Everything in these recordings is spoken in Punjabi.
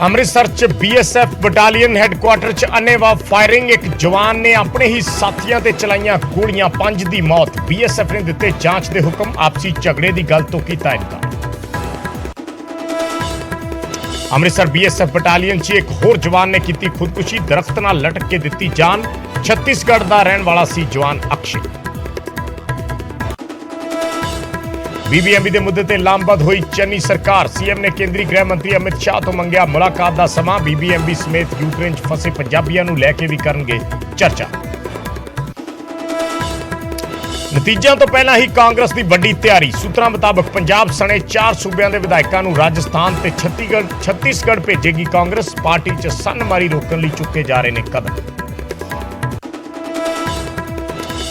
ਅੰਮ੍ਰਿਤਸਰ ਚ BSF ਬਟਾਲੀਅਨ ਹੈੱਡਕੁਆਟਰ ਚ ਅੰਨ੍ਹੇਵਾਹ ਫਾਇਰਿੰਗ। ਇੱਕ ਜਵਾਨ ਨੇ ਆਪਣੇ ਹੀ ਸਾਥੀਆਂ ਤੇ ਚਲਾਈਆਂ ਗੋਲੀਆਂ, 5 ਦੀ ਮੌਤ। BSF ਨੇ ਦਿੱਤੇ ਜਾਂਚ ਦੇ ਹੁਕਮ, ਆਪਸੀ ਝਗੜੇ ਦੀ ਗੱਲ ਤੋਂ ਕੀਤਾ ਇਨਕਾਰ। ਅੰਮ੍ਰਿਤਸਰ BSF ਬਟਾਲੀਅਨ ਚ ਇੱਕ ਹੋਰ ਜਵਾਨ ਨੇ ਕੀਤੀ ਖੁਦਕੁਸ਼ੀ, ਦਰਖਤ ਨਾਲ ਲਟਕ ਕੇ ਦਿੱਤੀ ਜਾਨ। ਛੱਤੀਸਗੜ੍ਹ ਦਾ ਰਹਿਣ ਵਾਲਾ ਸੀ ਜਵਾਨ ਅਕਸ਼ੇ। BBMP ਦੇ ਮੁੱਦੇ ਤੇ ਲਾਮਬੰਦ ਹੋਈ ਚੰਨੀ ਸਰਕਾਰ। CM ਨੇ ਕੇਂਦਰੀ ਗ੍ਰਹਿ ਮੰਤਰੀ ਅਮਿਤ ਸ਼ਾਹ ਤੋਂ ਮੰਗਿਆ ਮੁਲਾਕਾਤ ਦਾ ਸਮਾਂ। BBMP ਸਮੇਤ ਯੂਕਰੇਨ 'ਚ ਫਸੇ ਪੰਜਾਬੀਆਂ ਨੂੰ ਲੈ ਕੇ ਵੀ ਕਰਨਗੇ ਚਰਚਾ। ਨਤੀਜਿਆਂ ਤੋਂ ਪਹਿਲਾਂ ਹੀ ਕਾਂਗਰਸ ਦੀ ਵੱਡੀ ਤਿਆਰੀ। ਸੂਤਰਾਂ ਮੁਤਾਬਕ ਪੰਜਾਬ ਸਣੇ 4 ਸੂਬਿਆਂ ਦੇ ਵਿਧਾਇਕਾਂ ਨੂੰ ਰਾਜਸਥਾਨ ਤੇ ਛੱਤੀਸਗੜ੍ਹ ਭੇਜੇਗੀ ਕਾਂਗਰਸ। ਪਾਰਟੀ 'ਚ ਸੰਨਮਾਰੀ ਰੋਕਣ ਲਈ ਚੁੱਕੇ ਜਾ ਰਹੇ ਨੇ ਕਦਮ।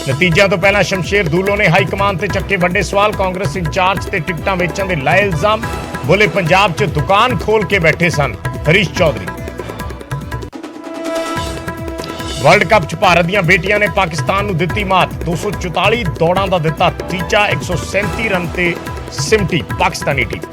ਨਤੀਜਿਆਂ ਤੋਂ ਪਹਿਲਾਂ ਸ਼ਮਸ਼ੇਰ ਦੂਲੋਂ ਨੇ ਹਾਈ ਕਮਾਨ ਤੇ ਚੱਕੇ ਵੱਡੇ ਸਵਾਲ। ਕਾਂਗਰਸ ਇੰਚਾਰਜ ਤੇ ਟਿਕਟਾਂ ਵੇਚਣ ਦੇ ਲਾਏ ਇਲਜ਼ਾਮ। ਬੋਲੇ ਪੰਜਾਬ 'ਚ ਦੁਕਾਨ ਖੋਲ ਕੇ ਬੈਠੇ ਸਨ ਹਰੀਸ਼ ਚੌਧਰੀ। ਵਰਲਡ ਕੱਪ 'ਚ ਭਾਰਤ ਦੀਆਂ ਬੇਟੀਆਂ ਨੇ ਪਾਕਿਸਤਾਨ ਨੂੰ ਦਿੱਤੀ ਮਾਤ। 244 ਦੌੜਾਂ ਦਾ ਦਿੱਤਾ ਤੀਜਾ, 137 ਰਨ ਤੇ ਸਿਮਟੀ ਪਾਕਿਸਤਾਨੀ ਟੀਮ।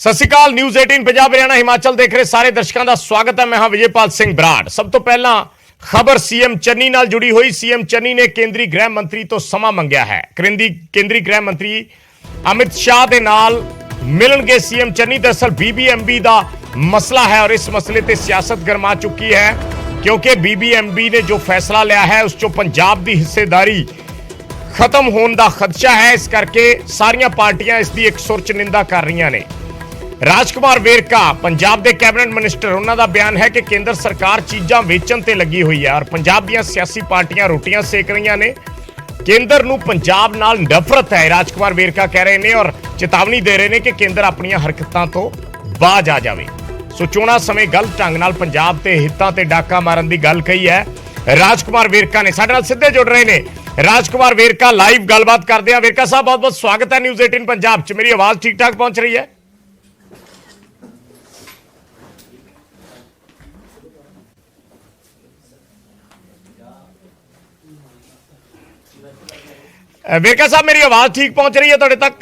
ਸਤਿ ਸ਼੍ਰੀ ਅਕਾਲ। ਨਿਊਜ਼ 18 ਪੰਜਾਬ ਹਰਿਆਣਾ ਹਿਮਾਚਲ ਦੇਖ ਰਹੇ ਸਾਰੇ ਦਰਸ਼ਕਾਂ ਦਾ ਸਵਾਗਤ ਹੈ। ਮੈਂ ਹਾਂ ਵਿਜੇਪਾਲ ਸਿੰਘ ਬਰਾੜ। ਸਭ ਤੋਂ ਪਹਿਲਾਂ ਖਬਰ CM ਚੰਨੀ ਨਾਲ ਜੁੜੀ ਹੋਈ। CM ਚੰਨੀ ਨੇ ਕੇਂਦਰੀ ਗ੍ਰਹਿ ਮੰਤਰੀ ਤੋਂ ਸਮਾਂ ਮੰਗਿਆ ਹੈ। ਕੇਂਦਰੀ ਗ੍ਰਹਿ ਮੰਤਰੀ ਅਮਿਤ ਸ਼ਾਹ ਦੇ ਨਾਲ ਮਿਲਣਗੇ CM ਚੰਨੀ। ਦਰਅਸਲ BBMP ਦਾ ਮਸਲਾ ਹੈ ਔਰ ਇਸ ਮਸਲੇ ਤੇ ਸਿਆਸਤ ਗਰਮਾ ਚੁੱਕੀ ਹੈ, ਕਿਉਂਕਿ BBMP ਨੇ ਜੋ ਫੈਸਲਾ ਲਿਆ ਹੈ ਉਸ 'ਚੋਂ ਪੰਜਾਬ ਦੀ ਹਿੱਸੇਦਾਰੀ ਖਤਮ ਹੋਣ ਦਾ ਖਦਸ਼ਾ ਹੈ। ਇਸ ਕਰਕੇ ਸਾਰੀਆਂ ਪਾਰਟੀਆਂ ਇਸ ਦੀ ਇੱਕ ਸੁਰ 'ਚ ਨਿੰਦਾ ਕਰ ਰਹੀਆਂ ਨੇ। ਰਾਜਕੁਮਾਰ ਵੇਰਕਾ ਪੰਜਾਬ ਦੇ ਕੈਬਨਿਟ ਮਿਨਿਸਟਰ, ਉਹਨਾਂ ਦਾ ਬਿਆਨ ਹੈ ਕਿ ਕੇਂਦਰ ਸਰਕਾਰ ਚੀਜ਼ਾਂ ਵੇਚਣ ਤੇ ਲੱਗੀ ਹੋਈ ਹੈ ਔਰ ਪੰਜਾਬ ਦੀਆਂ ਸਿਆਸੀ ਪਾਰਟੀਆਂ ਰੋਟੀਆਂ ਸੇਕ ਰਹੀਆਂ ਨੇ। ਕੇਂਦਰ ਨੂੰ ਪੰਜਾਬ ਨਾਲ ਨਫ਼ਰਤ ਹੈ, ਰਾਜਕੁਮਾਰ ਵੇਰਕਾ ਕਹਿ ਰਹੇ ਨੇ ਔਰ ਚੇਤਾਵਨੀ ਦੇ ਰਹੇ ਨੇ ਕਿ ਕੇਂਦਰ ਆਪਣੀਆਂ ਹਰਕਤਾਂ ਤੋਂ ਬਾਜ਼ ਆ ਜਾਵੇ। ਸੋ ਚੋਣਾਂ ਸਮੇਂ ਗਲਤ ਢੰਗ ਨਾਲ ਪੰਜਾਬ ਤੇ ਹਿੱਤਾਂ ਤੇ ਡਾਕਾ ਮਾਰਨ ਦੀ ਗੱਲ ਕਹੀ ਹੈ ਰਾਜਕੁਮਾਰ ਵੇਰਕਾ ਨੇ। ਸਾਡੇ ਨਾਲ ਸਿੱਧੇ ਜੁੜ ਰਹੇ ਨੇ ਰਾਜਕੁਮਾਰ ਵੇਰਕਾ, ਲਾਈਵ ਗੱਲਬਾਤ ਕਰਦੇ ਆ। ਵੇਰਕਾ ਸਾਹਿਬ, ਬਹੁਤ ਬਹੁਤ ਸਵਾਗਤ ਹੈ ਨਿਊਜ਼ 18 ਪੰਜਾਬ 'ਚ। ਮੇਰੀ ਆਵਾਜ਼ ਠੀਕ ਠਾਕ ਪਹੁੰਚ ਰਹੀ ਹੈ? ਵੇਰਕਾ ਸਾਹਿਬ, ਮੇਰੀ ਆਵਾਜ਼ ਠੀਕ ਪਹੁੰਚ ਰਹੀ ਹੈ ਤੁਹਾਡੇ ਤੱਕ?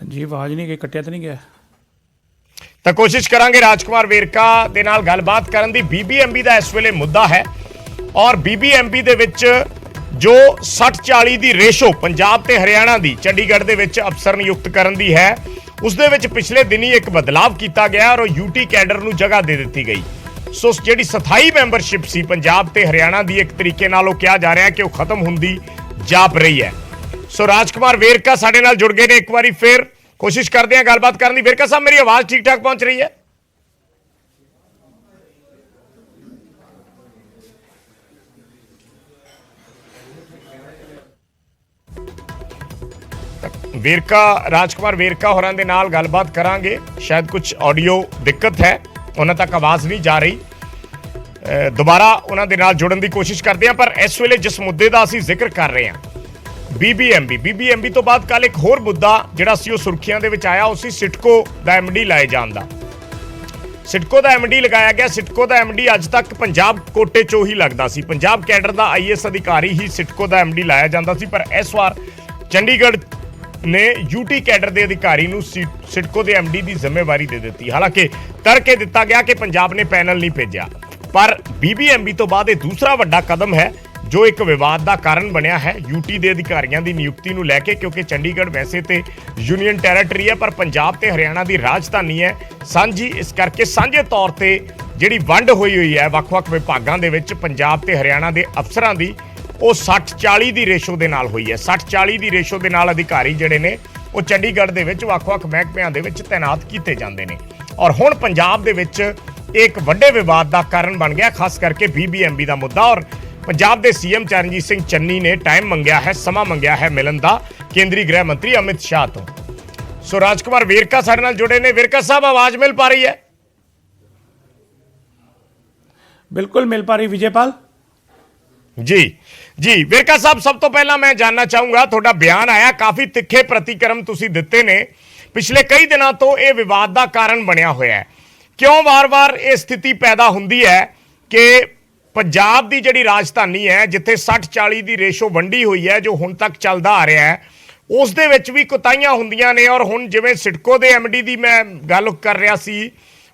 ਜੀ ਆਵਾਜ਼ ਨਹੀਂ ਗਈ, ਕੱਟਿਆ ਤਾਂ ਨਹੀਂ ਗਿਆ? ਤਾਂ ਕੋਸ਼ਿਸ਼ ਕਰਾਂਗੇ ਰਾਜਕੁਮਾਰ ਵੇਰਕਾ ਦੇ ਨਾਲ ਗੱਲਬਾਤ ਕਰਨ ਦੀ। BBMP ਦਾ ਇਸ ਵੇਲੇ ਮੁੱਦਾ ਹੈ ਔਰ BBMP ਦੇ ਵਿੱਚ ਜੋ 60-40 ਦੀ ਰੇਸ਼ੋ ਪੰਜਾਬ ਤੇ ਹਰਿਆਣਾ ਦੀ ਚੰਡੀਗੜ੍ਹ ਦੇ ਵਿੱਚ ਅਫਸਰ ਨਿਯੁਕਤ ਕਰਨ ਦੀ ਹੈ, ਉਸ ਦੇ ਵਿੱਚ ਪਿਛਲੇ ਦਿਨੀ ਇੱਕ ਬਦਲਾਵ ਕੀਤਾ ਗਿਆ ਔਰ UT ਕੈਡਰ ਨੂੰ ਜਗ੍ਹਾ ਦੇ ਦਿੱਤੀ ਗਈ। ਸੋ ਜਿਹੜੀ ਸਥਾਈ ਮੈਂਬਰਸ਼ਿਪ ਸੀ ਪੰਜਾਬ ਤੇ ਹਰਿਆਣਾ ਦੀ, ਇੱਕ ਤਰੀਕੇ ਨਾਲ ਉਹ ਕਿਹਾ ਜਾ ਰਿਹਾ ਕਿ ਉਹ ਖਤਮ ਹੁੰਦੀ ਜਾਪ ਰਹੀ ਹੈ। ਸੋ ਰਾਜਕੁਮਾਰ ਵੇਰਕਾ ਸਾਡੇ ਨਾਲ ਜੁੜ ਗਏ ਨੇ। ਇੱਕ ਵਾਰੀ ਫਿਰ ਕੋਸ਼ਿਸ਼ ਕਰਦੇ ਹਾਂ ਗੱਲਬਾਤ ਕਰਨ ਦੀ। ਵੇਰਕਾ ਸਾਹਿਬ, ਮੇਰੀ ਆਵਾਜ਼ ਠੀਕ ਠਾਕ ਪਹੁੰਚ ਰਹੀ ਹੈ? ਰਾਜਕੁਮਾਰ ਵੇਰਕਾ ਹੋਰਾਂ ਦੇ ਨਾਲ ਗੱਲਬਾਤ ਕਰਾਂਗੇ। ਸ਼ਾਇਦ ਕੁਝ ਆਡੀਓ ਦਿੱਕਤ ਹੈ, ਉਹਨਾਂ ਤੱਕ ਆਵਾਜ਼ ਨਹੀਂ ਜਾ ਰਹੀ। ਦੁਬਾਰਾ ਉਹਨਾਂ ਦੇ ਨਾਲ ਜੁੜਨ ਦੀ ਕੋਸ਼ਿਸ਼ ਕਰਦੇ ਹਾਂ। ਪਰ ਇਸ ਵੇਲੇ ਜਿਸ ਮੁੱਦੇ ਦਾ ਅਸੀਂ ਜ਼ਿਕਰ ਕਰ ਰਹੇ ਹਾਂ, BBMP ਤੋਂ ਬਾਅਦ ਕੱਲ ਇੱਕ ਹੋਰ ਮੁੱਦਾ ਜਿਹੜਾ ਸੀ ਉਹ ਸੁਰਖੀਆਂ ਦੇ ਵਿੱਚ ਆਇਆ, ਉਹ ਸੀ ਸਿਟਕੋ ਦਾ MD ਲਾਏ ਜਾਣ ਦਾ। ਸਿਟਕੋ ਦਾ MD ਲਗਾਇਆ ਗਿਆ। ਸਿਟਕੋ ਦਾ MD ਅੱਜ ਤੱਕ ਪੰਜਾਬ ਕੋਟੇ 'ਚੋਂ ਹੀ ਲੱਗਦਾ ਸੀ। ਪੰਜਾਬ ਕੈਡਰ ਦਾ IAS ਅਧਿਕਾਰੀ ਹੀ ਸਿਟਕੋ ਦਾ MD ਲਾਇਆ ਜਾਂਦਾ ਸੀ, ਪਰ ਇਸ ਵਾਰ ਚੰਡੀਗੜ੍ਹ ਨੇ UT ਕੈਡਰ ਦੇ ਅਧਿਕਾਰੀ ਨੂੰ ਸਿਟਕੋ ਦੇ MD ਦੀ ਜ਼ਿੰਮੇਵਾਰੀ ਦੇ ਦਿੱਤੀ। ਹਾਲਾਂਕਿ ਤਰਕੇ ਦਿੱਤਾ ਗਿਆ ਕਿ ਪੰਜਾਬ ਨੇ ਪੈਨਲ ਨਹੀਂ ਭੇਜਿਆ, ਪਰ BBMP ਤੋਂ ਬਾਅਦ ਇਹ ਦੂਸਰਾ ਵੱਡਾ ਕਦਮ ਹੈ ਜੋ ਇੱਕ ਵਿਵਾਦ ਦਾ ਕਾਰਨ ਬਣਿਆ ਹੈ UT ਦੇ ਅਧਿਕਾਰੀਆਂ ਦੀ ਨਿਯੁਕਤੀ ਨੂੰ ਲੈ ਕੇ, ਕਿਉਂਕਿ ਚੰਡੀਗੜ੍ਹ ਵੈਸੇ ਤੇ ਯੂਨੀਅਨ ਟੈਰੀਟਰੀ ਹੈ ਪਰ ਪੰਜਾਬ ਤੇ ਹਰਿਆਣਾ ਦੀ ਰਾਜਧਾਨੀ ਹੈ ਸਾਂਝੀ। ਇਸ ਕਰਕੇ ਸਾਂਝੇ ਤੌਰ ਤੇ ਜਿਹੜੀ ਵੰਡ ਹੋਈ ਹੈ ਵੱਖ-ਵੱਖ ਵਿਭਾਗਾਂ ਦੇ ਵਿੱਚ ਪੰਜਾਬ ਤੇ ਹਰਿਆਣਾ ਦੇ ਅਫਸਰਾਂ ਦੀ, ਉਹ 60-40 ਦੀ ਰੇਸ਼ੋ ਦੇ ਨਾਲ ਹੋਈ ਹੈ। 60-40 ਦੀ ਰੇਸ਼ੋ ਦੇ ਨਾਲ ਅਧਿਕਾਰੀ ਜਿਹੜੇ ਨੇ ਉਹ ਚੰਡੀਗੜ੍ਹ ਦੇ ਵਿੱਚ ਵੱਖ-ਵੱਖ ਮਹਿਕਮਿਆਂ ਦੇ ਵਿੱਚ ਤਾਇਨਾਤ ਕੀਤੇ ਜਾਂਦੇ ਨੇ ਔਰ ਹੁਣ ਪੰਜਾਬ ਦੇ ਵਿੱਚ ਇੱਕ ਵੱਡੇ ਵਿਵਾਦ ਦਾ ਕਾਰਨ ਬਣ ਗਿਆ, ਖਾਸ ਕਰਕੇ BBMP ਦਾ ਮੁੱਦਾ। ਔਰ ਪੰਜਾਬ ਦੇ CM ਚਰਨਜੀਤ ਸਿੰਘ ਚੰਨੀ ਨੇ ਟਾਈਮ ਮੰਗਿਆ ਹੈ, ਸਮਾਂ ਮੰਗਿਆ ਹੈ ਮਿਲਣ ਦਾ ਕੇਂਦਰੀ ਗ੍ਰਹਿ ਮੰਤਰੀ ਅਮਿਤ ਸ਼ਾਹ ਤੋਂ। ਸੋ ਰਾਜਕੁਮਾਰ ਵੇਰਕਾ ਸਾਡੇ ਨਾਲ ਜੁੜੇ ਨੇ। ਵੇਰਕਾ ਸਾਹਿਬ, ਆਵਾਜ਼ ਮਿਲ ਪਾ ਰਹੀ ਹੈ? बिल्कुल मिल पा रही विजयपाल जी जी। ਵੇਰਕਾ ਸਾਹਿਬ, ਸਭ ਤੋਂ ਪਹਿਲਾਂ ਮੈਂ ਜਾਨਣਾ ਚਾਹੂੰਗਾ, ਤੁਹਾਡਾ ਬਿਆਨ ਆਇਆ, ਕਾਫੀ ਤਿੱਖੇ ਪ੍ਰਤੀਕਰਮ ਤੁਸੀਂ ਦਿੱਤੇ ਨੇ। ਪਿਛਲੇ ਕਈ ਦਿਨਾਂ ਤੋਂ ਇਹ ਵਿਵਾਦ ਦਾ ਕਾਰਨ ਬਣਿਆ ਹੋਇਆ ਹੈ। ਕਿਉਂ ਵਾਰ-ਵਾਰ ਇਹ ਸਥਿਤੀ ਪੈਦਾ ਹੁੰਦੀ ਹੈ ਕਿ ਪੰਜਾਬ ਦੀ ਜਿਹੜੀ ਰਾਜਧਾਨੀ ਹੈ, ਜਿੱਥੇ 60-40 ਦੀ ਰੇਸ਼ੋ ਵੰਡੀ ਹੋਈ ਹੈ, ਜੋ ਹੁਣ ਤੱਕ ਚੱਲਦਾ ਆ ਰਿਹਾ ਹੈ, ਉਸ ਦੇ ਵਿੱਚ ਵੀ ਕੁਤਾਹੀਆਂ ਹੁੰਦੀਆਂ ਨੇ। ਔਰ ਹੁਣ ਜਿਵੇਂ ਸਿਡਕੋ ਦੇ ਐਮਡੀ ਦੀ ਮੈਂ ਗੱਲ ਕਰ ਰਿਹਾ ਸੀ,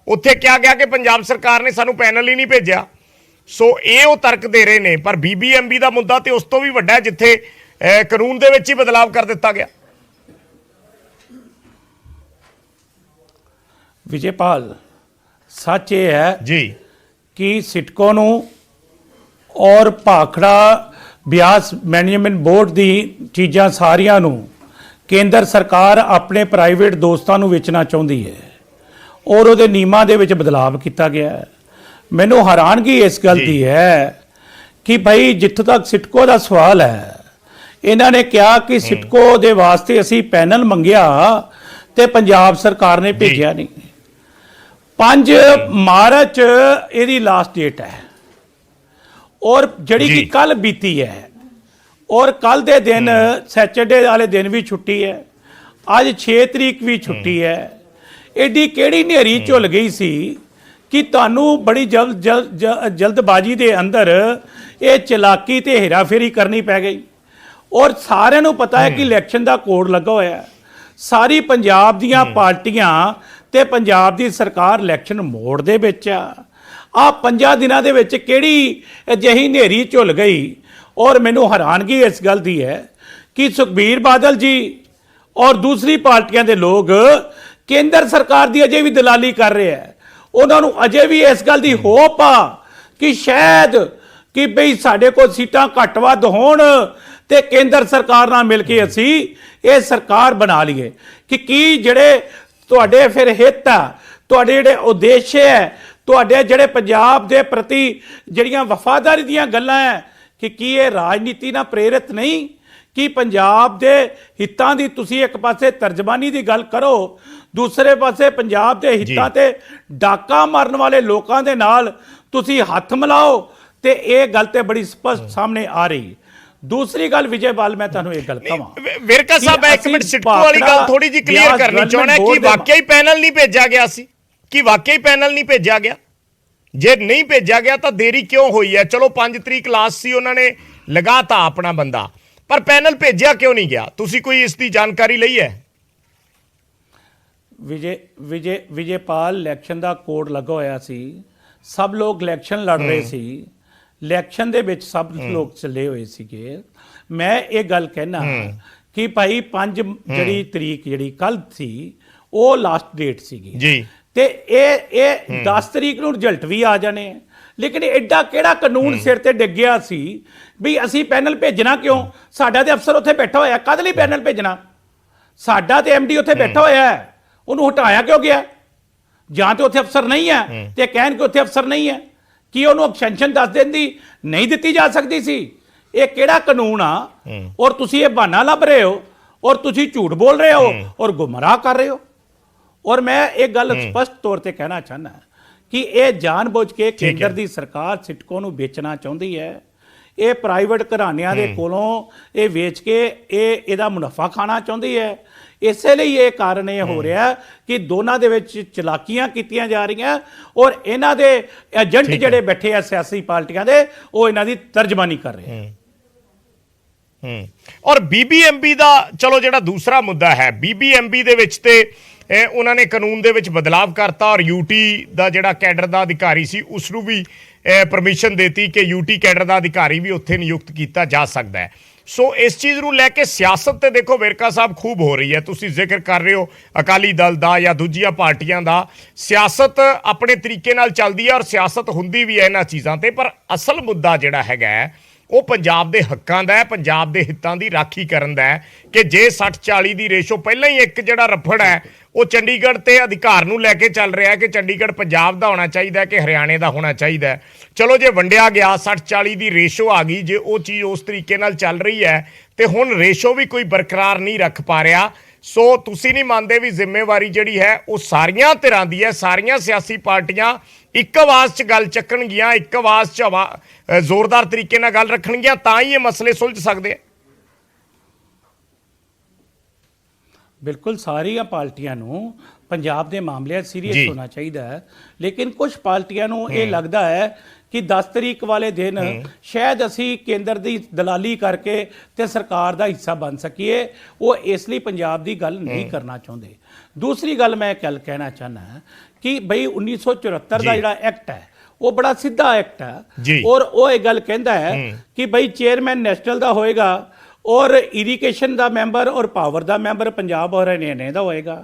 ਉੱਥੇ ਕਿਹਾ ਗਿਆ ਕਿ ਪੰਜਾਬ ਸਰਕਾਰ ਨੇ ਸਾਨੂੰ ਪੈਨਲ ਹੀ ਨਹੀਂ ਭੇਜਿਆ। ਸੋ ਇਹ ਉਹ ਤਰਕ ਦੇ ਰਹੇ ਨੇ, ਪਰ ਬੀਬੀਐਮਬੀ ਦਾ ਮੁੱਦਾ ਤੇ ਉਸ ਤੋਂ ਵੀ ਵੱਡਾ, ਜਿੱਥੇ ਕਾਨੂੰਨ ਦੇ ਵਿੱਚ ਹੀ ਬਦਲਾਵ ਕਰ ਦਿੱਤਾ ਗਿਆ। विजयपाल सच ये है जी कि सिडको नूं और भाखड़ा ਬਿਆਸ मैनेजमेंट बोर्ड दी चीज़ां सारियां नूं केंद्र सरकार अपने प्राइवेट दोस्तां नूं वेचना चाहुंदी है और ਉਹਦੇ ਨਿਯਮਾਂ ਦੇ ਵਿੱਚ ਬਦਲਾਵ ਕੀਤਾ ਗਿਆ ਹੈ। ਮੈਨੂੰ ਹੈਰਾਨਗੀ ਇਸ ਗੱਲ ਦੀ ਹੈ ਕਿ ਭਾਈ ਜਿੱਥੋਂ ਤੱਕ ਸਿਡਕੋ ਦਾ ਸਵਾਲ ਹੈ, ਇਹਨਾਂ ਨੇ ਕਿਹਾ ਕਿ ਸਿਡਕੋ ਦੇ ਵਾਸਤੇ ਅਸੀਂ ਪੈਨਲ ਮੰਗਿਆ ਤੇ ਪੰਜਾਬ ਸਰਕਾਰ ਨੇ ਭੇਜਿਆ ਨਹੀਂ। 5 ਮਾਰਚ ਇਹਦੀ ਲਾਸਟ ਡੇਟ ਹੈ ਔਰ ਜਿਹੜੀ ਕਿ ਕੱਲ ਬੀਤੀ ਹੈ ਔਰ ਕੱਲ ਦੇ ਦਿਨ ਸੈਚਰਡੇ ਵਾਲੇ ਦਿਨ ਵੀ ਛੁੱਟੀ ਹੈ, ਅੱਜ 6 ਤਰੀਕ ਵੀ ਛੁੱਟੀ ਹੈ। ਐਡੀ ਕਿਹੜੀ ਹਨੇਰੀ ਝੁੱਲ ਗਈ ਸੀ ਕਿ ਤੁਹਾਨੂੰ ਬੜੀ ਜਲਦਬਾਜ਼ੀ ਦੇ ਅੰਦਰ ਇਹ ਚਲਾਕੀ ਤੇ ਹੇਰਾਫੇਰੀ ਕਰਨੀ ਪੈ ਗਈ। ਔਰ ਸਾਰਿਆਂ ਨੂੰ ਪਤਾ ਹੈ ਕਿ ਇਲੈਕਸ਼ਨ ਦਾ ਕੋਡ ਲੱਗਾ ਹੋਇਆ ਹੈ। ਸਾਰੀ ਪੰਜਾਬ ਦੀਆਂ ਪਾਰਟੀਆਂ ਤੇ ਪੰਜਾਬ ਦੀ ਸਰਕਾਰ ਇਲੈਕਸ਼ਨ ਮੋਡ ਦੇ ਵਿੱਚ ਆ 5 ਦਿਨਾਂ ਦੇ ਵਿੱਚ ਕਿਹੜੀ ਅਜਿਹੀ ਹਨੇਰੀ ਝੁੱਲ ਗਈ। ਔਰ ਮੈਨੂੰ ਹੈਰਾਨਗੀ ਇਸ ਗੱਲ ਦੀ ਹੈ ਕਿ ਸੁਖਬੀਰ ਬਾਦਲ ਜੀ ਔਰ ਦੂਸਰੀ ਪਾਰਟੀਆਂ ਦੇ ਲੋਕ ਕੇਂਦਰ ਸਰਕਾਰ ਦੀ ਅਜੇ ਵੀ ਦਲਾਲੀ ਕਰ ਰਹੇ ਹੈ। ਉਹਨਾਂ ਨੂੰ ਅਜੇ ਵੀ ਇਸ ਗੱਲ ਦੀ ਹੋਪ ਆ ਕਿ ਸ਼ਾਇਦ ਕਿ ਬਈ ਸਾਡੇ ਕੋਲ ਸੀਟਾਂ ਘੱਟ ਵੱਧ ਹੋਣ ਤੇ ਕੇਂਦਰ ਸਰਕਾਰ ਨਾਲ ਮਿਲ ਕੇ ਅਸੀਂ ਇਹ ਸਰਕਾਰ ਬਣਾ ਲਈਏ। ਕਿ ਕੀ ਜਿਹੜੇ ਤੁਹਾਡੇ ਫਿਰ ਹਿੱਤ ਆ, ਤੁਹਾਡੇ ਜਿਹੜੇ ਉਦੇਸ਼ ਹੈ, ਤੁਹਾਡੇ ਜਿਹੜੇ ਪੰਜਾਬ ਦੇ ਪ੍ਰਤੀ ਜਿਹੜੀਆਂ ਵਫਾਦਾਰੀ ਦੀਆਂ ਗੱਲਾਂ ਹੈ, ਕਿ ਕੀ ਇਹ ਰਾਜਨੀਤੀ ਨਾਲ ਪ੍ਰੇਰਿਤ ਨਹੀਂ? ਕਿ ਪੰਜਾਬ ਦੇ ਹਿੱਤਾਂ ਦੀ ਤੁਸੀਂ ਇੱਕ ਪਾਸੇ ਤਰਜਮਾਨੀ ਦੀ ਗੱਲ ਕਰੋ, ਦੂਸਰੇ ਪਾਸੇ ਪੰਜਾਬ ਦੇ ਹਿੱਤਾਂ ਤੇ ਡਾਕਾ ਮਾਰਨ ਵਾਲੇ ਲੋਕਾਂ ਦੇ ਨਾਲ ਤੁਸੀਂ ਹੱਥ ਮਿਲਾਓ, ਤੇ ਇਹ ਗੱਲ ਤੇ ਬੜੀ ਸਪਸ਼ਟ ਸਾਹਮਣੇ ਆ ਰਹੀ। ਦੂਸਰੀ ਗੱਲ ਵਿਜੇਪਾਲ, ਮੈਂ ਤੁਹਾਨੂੰ ਇੱਕ ਗੱਲ ਕਹਾਂ, ਵੇਰਕਾ ਸਾਹਿਬ ਇੱਕ ਮਿੰਟ ਸਿਡਕੋ ਵਾਲੀ ਗੱਲ ਥੋੜੀ ਜਿਹੀ ਕਲੀਅਰ ਕਰਨੀ ਚਾਹੁੰਦਾ ਕਿ ਵਾਕਿਆ ਹੀ ਪੈਨਲ ਨਹੀਂ ਭੇਜਿਆ ਗਿਆ ਸੀ? ਕਿ ਵਾਕਿਆ ਹੀ ਪੈਨਲ ਨਹੀਂ ਭੇਜਿਆ ਗਿਆ? ਜੇ ਨਹੀਂ ਭੇਜਿਆ ਗਿਆ ਤਾਂ ਦੇਰੀ ਕਿਉਂ ਹੋਈ ਹੈ? ਚਲੋ 5 ਤਰੀਕ ਲਾਸਟ ਸੀ, ਉਹਨਾਂ ਨੇ ਲਗਾਤਾ ਆਪਣਾ ਬੰਦਾ, ਪਰ ਪੈਨਲ ਭੇਜਿਆ ਕਿਉਂ ਨਹੀਂ ਗਿਆ? ਤੁਸੀਂ ਕੋਈ ਇਸ ਦੀ ਜਾਣਕਾਰੀ ਲਈ ਹੈ? ਵਿਜੇਪਾਲ, ਇਲੈਕਸ਼ਨ ਦਾ ਕੋਡ ਲੱਗਾ ਹੋਇਆ ਸੀ, ਸਭ ਲੋਕ ਇਲੈਕਸ਼ਨ ਲੜ ਰਹੇ ਸੀ, ਇਲੈਕਸ਼ਨ ਦੇ ਵਿੱਚ ਸਭ ਲੋਕ ਚੱਲੇ ਹੋਏ ਸੀਗੇ। ਮੈਂ ਇਹ ਗੱਲ ਕਹਿਣਾ ਕਿ ਭਾਈ 5 ਜਿਹੜੀ ਤਰੀਕ ਜਿਹੜੀ ਕੱਲ ਸੀ ਉਹ ਲਾਸਟ ਡੇਟ ਸੀਗੀ ਜੀ, ਤੇ ਇਹ 10 ਤਰੀਕ ਨੂੰ ਰਿਜ਼ਲਟ ਵੀ ਆ ਜਾਣੇ। ਲੇਕਿਨ ਐਡਾ ਕਿਹੜਾ ਕਾਨੂੰਨ ਸਿਰ ਤੇ ਡਿੱਗਿਆ ਸੀ ਵੀ ਅਸੀਂ ਪੈਨਲ ਭੇਜਣਾ ਕਿਉਂ? ਸਾਡਾ ਤੇ ਅਫਸਰ ਉੱਥੇ ਬੈਠਾ ਹੋਇਆ, ਕਦ ਲਈ ਪੈਨਲ ਭੇਜਣਾ? ਸਾਡਾ ਤੇ ਐਮਡੀ ਉੱਥੇ ਬੈਠਾ ਹੋਇਆ ਹੈ, ਉਹਨੂੰ ਹਟਾਇਆ ਕਿਉਂ ਗਿਆ? ਜਾਂ ਤੇ ਉੱਥੇ ਅਫਸਰ ਨਹੀਂ ਹੈ ਤੇ ਕਹਿਣ ਕਿ ਉੱਥੇ ਅਫਸਰ ਨਹੀਂ ਹੈ, ਕੀ ਉਹਨੂੰ ਐਕਸਟੈਂਸ਼ਨ 10 ਦਿਨ ਦੀ ਨਹੀਂ ਦਿੱਤੀ ਜਾ ਸਕਦੀ ਸੀ? ਇਹ ਕਿਹੜਾ ਕਾਨੂੰਨ ਆ? ਔਰ ਤੁਸੀਂ ਇਹ ਬਹਾਨਾ ਲੱਭ ਰਹੇ ਹੋ ਔਰ ਤੁਸੀਂ ਝੂਠ ਬੋਲ ਰਹੇ ਹੋ ਔਰ ਗੁੰਮਰਾਹ ਕਰ ਰਹੇ ਹੋ। ਔਰ ਮੈਂ ਇਹ ਗੱਲ ਸਪਸ਼ਟ ਤੌਰ ਤੇ ਕਹਿਣਾ ਚਾਹੁੰਦਾ ਕਿ ਇਹ ਜਾਣਬੁੱਝ ਕੇ ਕੇਂਦਰ ਦੀ ਸਰਕਾਰ ਸਿਡਕੋ ਨੂੰ ਵੇਚਣਾ ਚਾਹੁੰਦੀ ਹੈ। ਇਹ ਪ੍ਰਾਈਵੇਟ ਘਰਾਣਿਆਂ ਦੇ ਕੋਲੋਂ ਇਹ ਵੇਚ ਕੇ ਇਹਦਾ ਮੁਨਾਫਾ ਖਾਣਾ ਚਾਹੁੰਦੀ ਹੈ। ਇਸੇ ਲਈ ਇਹ ਕਾਰਨ ਇਹ ਹੋ ਰਿਹਾ ਕਿ ਦੋਨਾਂ ਦੇ ਵਿੱਚ ਚਲਾਕੀਆਂ ਕੀਤੀਆਂ ਜਾ ਰਹੀਆਂ ਔਰ ਇਹਨਾਂ ਦੇ ਏਜੰਟ ਜਿਹੜੇ ਬੈਠੇ ਆ ਸਿਆਸੀ ਪਾਰਟੀਆਂ ਦੇ, ਉਹ ਇਹਨਾਂ ਦੀ ਤਰਜਮਾਨੀ ਕਰ ਰਹੇ ਆ। ਔਰ ਬੀਬੀਐਮਬੀ ਦਾ ਚਲੋ ਜਿਹੜਾ ਦੂਸਰਾ ਮੁੱਦਾ ਹੈ, ਬੀਬੀਐਮਬੀ ਦੇ ਵਿੱਚ ਤੇ ਉਹਨਾਂ ਨੇ ਕਾਨੂੰਨ ਦੇ ਵਿੱਚ ਬਦਲਾਵ ਕਰਤਾ ਔਰ ਯੂਟੀ ਦਾ ਜਿਹੜਾ ਕੈਡਰ ਦਾ ਅਧਿਕਾਰੀ ਸੀ ਉਸ ਨੂੰ ਵੀ ਪਰਮਿਸ਼ਨ ਦੇਤੀ ਕਿ ਯੂਟੀ ਕੈਡਰ ਦਾ ਅਧਿਕਾਰੀ ਵੀ ਉੱਥੇ ਨਿਯੁਕਤ ਕੀਤਾ ਜਾ ਸਕਦਾ ਹੈ। ਸੋ ਇਸ ਚੀਜ਼ ਨੂੰ ਲੈ ਕੇ ਸਿਆਸਤ ਤੇ ਦੇਖੋ ਵੇਰਕਾ ਸਾਹਿਬ ਖੂਬ ਹੋ ਰਹੀ ਹੈ। ਤੁਸੀਂ ਜ਼ਿਕਰ ਕਰ ਰਹੇ ਹੋ ਅਕਾਲੀ ਦਲ ਦਾ ਜਾਂ ਦੂਜੀਆਂ ਪਾਰਟੀਆਂ ਦਾ, ਸਿਆਸਤ ਆਪਣੇ ਤਰੀਕੇ ਨਾਲ ਚੱਲਦੀ ਹੈ ਔਰ ਸਿਆਸਤ ਹੁੰਦੀ ਵੀ ਹੈ ਇਹਨਾਂ ਚੀਜ਼ਾਂ ਤੇ, ਪਰ ਅਸਲ ਮੁੱਦਾ ਜਿਹੜਾ ਹੈਗਾ ਉਹ ਪੰਜਾਬ ਦੇ ਹੱਕਾਂ ਦਾ ਹੈ, ਪੰਜਾਬ ਦੇ ਹਿੱਤਾਂ ਦੀ ਰਾਖੀ ਕਰਨ ਦਾ ਹੈ। ਕਿ ਜੇ 60-40 ਦੀ ਰੇਸ਼ੋ ਪਹਿਲਾਂ ਹੀ ਇੱਕ ਜਿਹੜਾ ਰਫੜ ਹੈ ਉਹ ਚੰਡੀਗੜ੍ਹ ਤੇ ਅਧਿਕਾਰ ਨੂੰ ਲੈ ਕੇ ਚੱਲ ਰਿਹਾ ਕਿ ਚੰਡੀਗੜ੍ਹ ਪੰਜਾਬ ਦਾ ਹੋਣਾ ਚਾਹੀਦਾ ਕਿ ਹਰਿਆਣੇ ਦਾ ਹੋਣਾ ਚਾਹੀਦਾ। ਚਲੋ ਜੇ ਵੰਡਿਆ ਗਿਆ 60-40 ਦੀ ਰੇਸ਼ੋ ਆ ਗਈ, ਜੇ ਉਹ ਚੀਜ਼ ਉਸ ਤਰੀਕੇ ਨਾਲ ਚੱਲ ਰਹੀ ਹੈ ਤੇ ਹੁਣ ਰੇਸ਼ੋ ਵੀ ਕੋਈ ਬਰਕਰਾਰ ਨਹੀਂ ਰੱਖ ਪਾ ਰਿਹਾ। ਸੋ ਤੁਸੀਂ ਨਹੀਂ ਮੰਨਦੇ ਵੀ ਜ਼ਿੰਮੇਵਾਰੀ ਜਿਹੜੀ ਹੈ ਉਹ ਸਾਰੀਆਂ ਧਿਰਾਂ ਦੀ ਹੈ, ਸਾਰੀਆਂ ਸਿਆਸੀ ਪਾਰਟੀਆਂ ਇੱਕ ਆਵਾਜ਼ 'ਚ ਗੱਲ ਚੱਕਣਗੀਆਂ, ਇੱਕ ਆਵਾਜ਼ 'ਚ ਜ਼ੋਰਦਾਰ ਤਰੀਕੇ ਨਾਲ ਗੱਲ ਰੱਖਣਗੀਆਂ, ਤਾਂ ਹੀ ਇਹ ਮਸਲੇ ਸੁਲਝ ਸਕਦੇ ਆ। ਬਿਲਕੁਲ ਸਾਰੀਆਂ ਪਾਰਟੀਆਂ ਨੂੰ ਪੰਜਾਬ ਦੇ ਮਾਮਲਿਆਂ 'ਚ ਜੀ। ਸੀਰੀਅਸ ਹੋਣਾ ਚਾਹੀਦਾ ਹੈ, ਲੇਕਿਨ ਕੁਝ ਪਾਰਟੀਆਂ ਨੂੰ ਇਹ ਲੱਗਦਾ ਹੈ ਕਿ 10 ਤਰੀਕ ਵਾਲੇ ਦਿਨ ਸ਼ਾਇਦ ਅਸੀਂ ਕੇਂਦਰ ਦੀ ਦਲਾਲੀ ਕਰਕੇ ਤੇ ਸਰਕਾਰ ਦਾ ਹਿੱਸਾ ਬਣ ਸਕੀਏ। ਉਹ ਇਸ ਲਈ ਪੰਜਾਬ ਦੀ ਗੱਲ ਨਹੀਂ ਕਰਨਾ ਚਾਹੁੰਦੇ। ਦੂਸਰੀ ਗੱਲ ਮੈਂ ਕੱਲ ਕਹਿਣਾ ਚਾਹੁੰਦਾ ਕਿ ਬਈ 1974 ਦਾ ਜਿਹੜਾ ਐਕਟ ਹੈ ਉਹ ਬੜਾ ਸਿੱਧਾ ਐਕਟ ਹੈ, ਔਰ ਉਹ ਇਹ ਗੱਲ ਕਹਿੰਦਾ ਹੈ ਕਿ ਬਈ ਚੇਅਰਮੈਨ ਨੈਸ਼ਨਲ ਦਾ ਹੋਏਗਾ ਔਰ ਇਰੀਗੇਸ਼ਨ ਦਾ ਮੈਂਬਰ ਔਰ ਪਾਵਰ ਦਾ ਮੈਂਬਰ ਪੰਜਾਬ ਔਰ ਹਰਿਆਣੇ ਦਾ ਹੋਏਗਾ।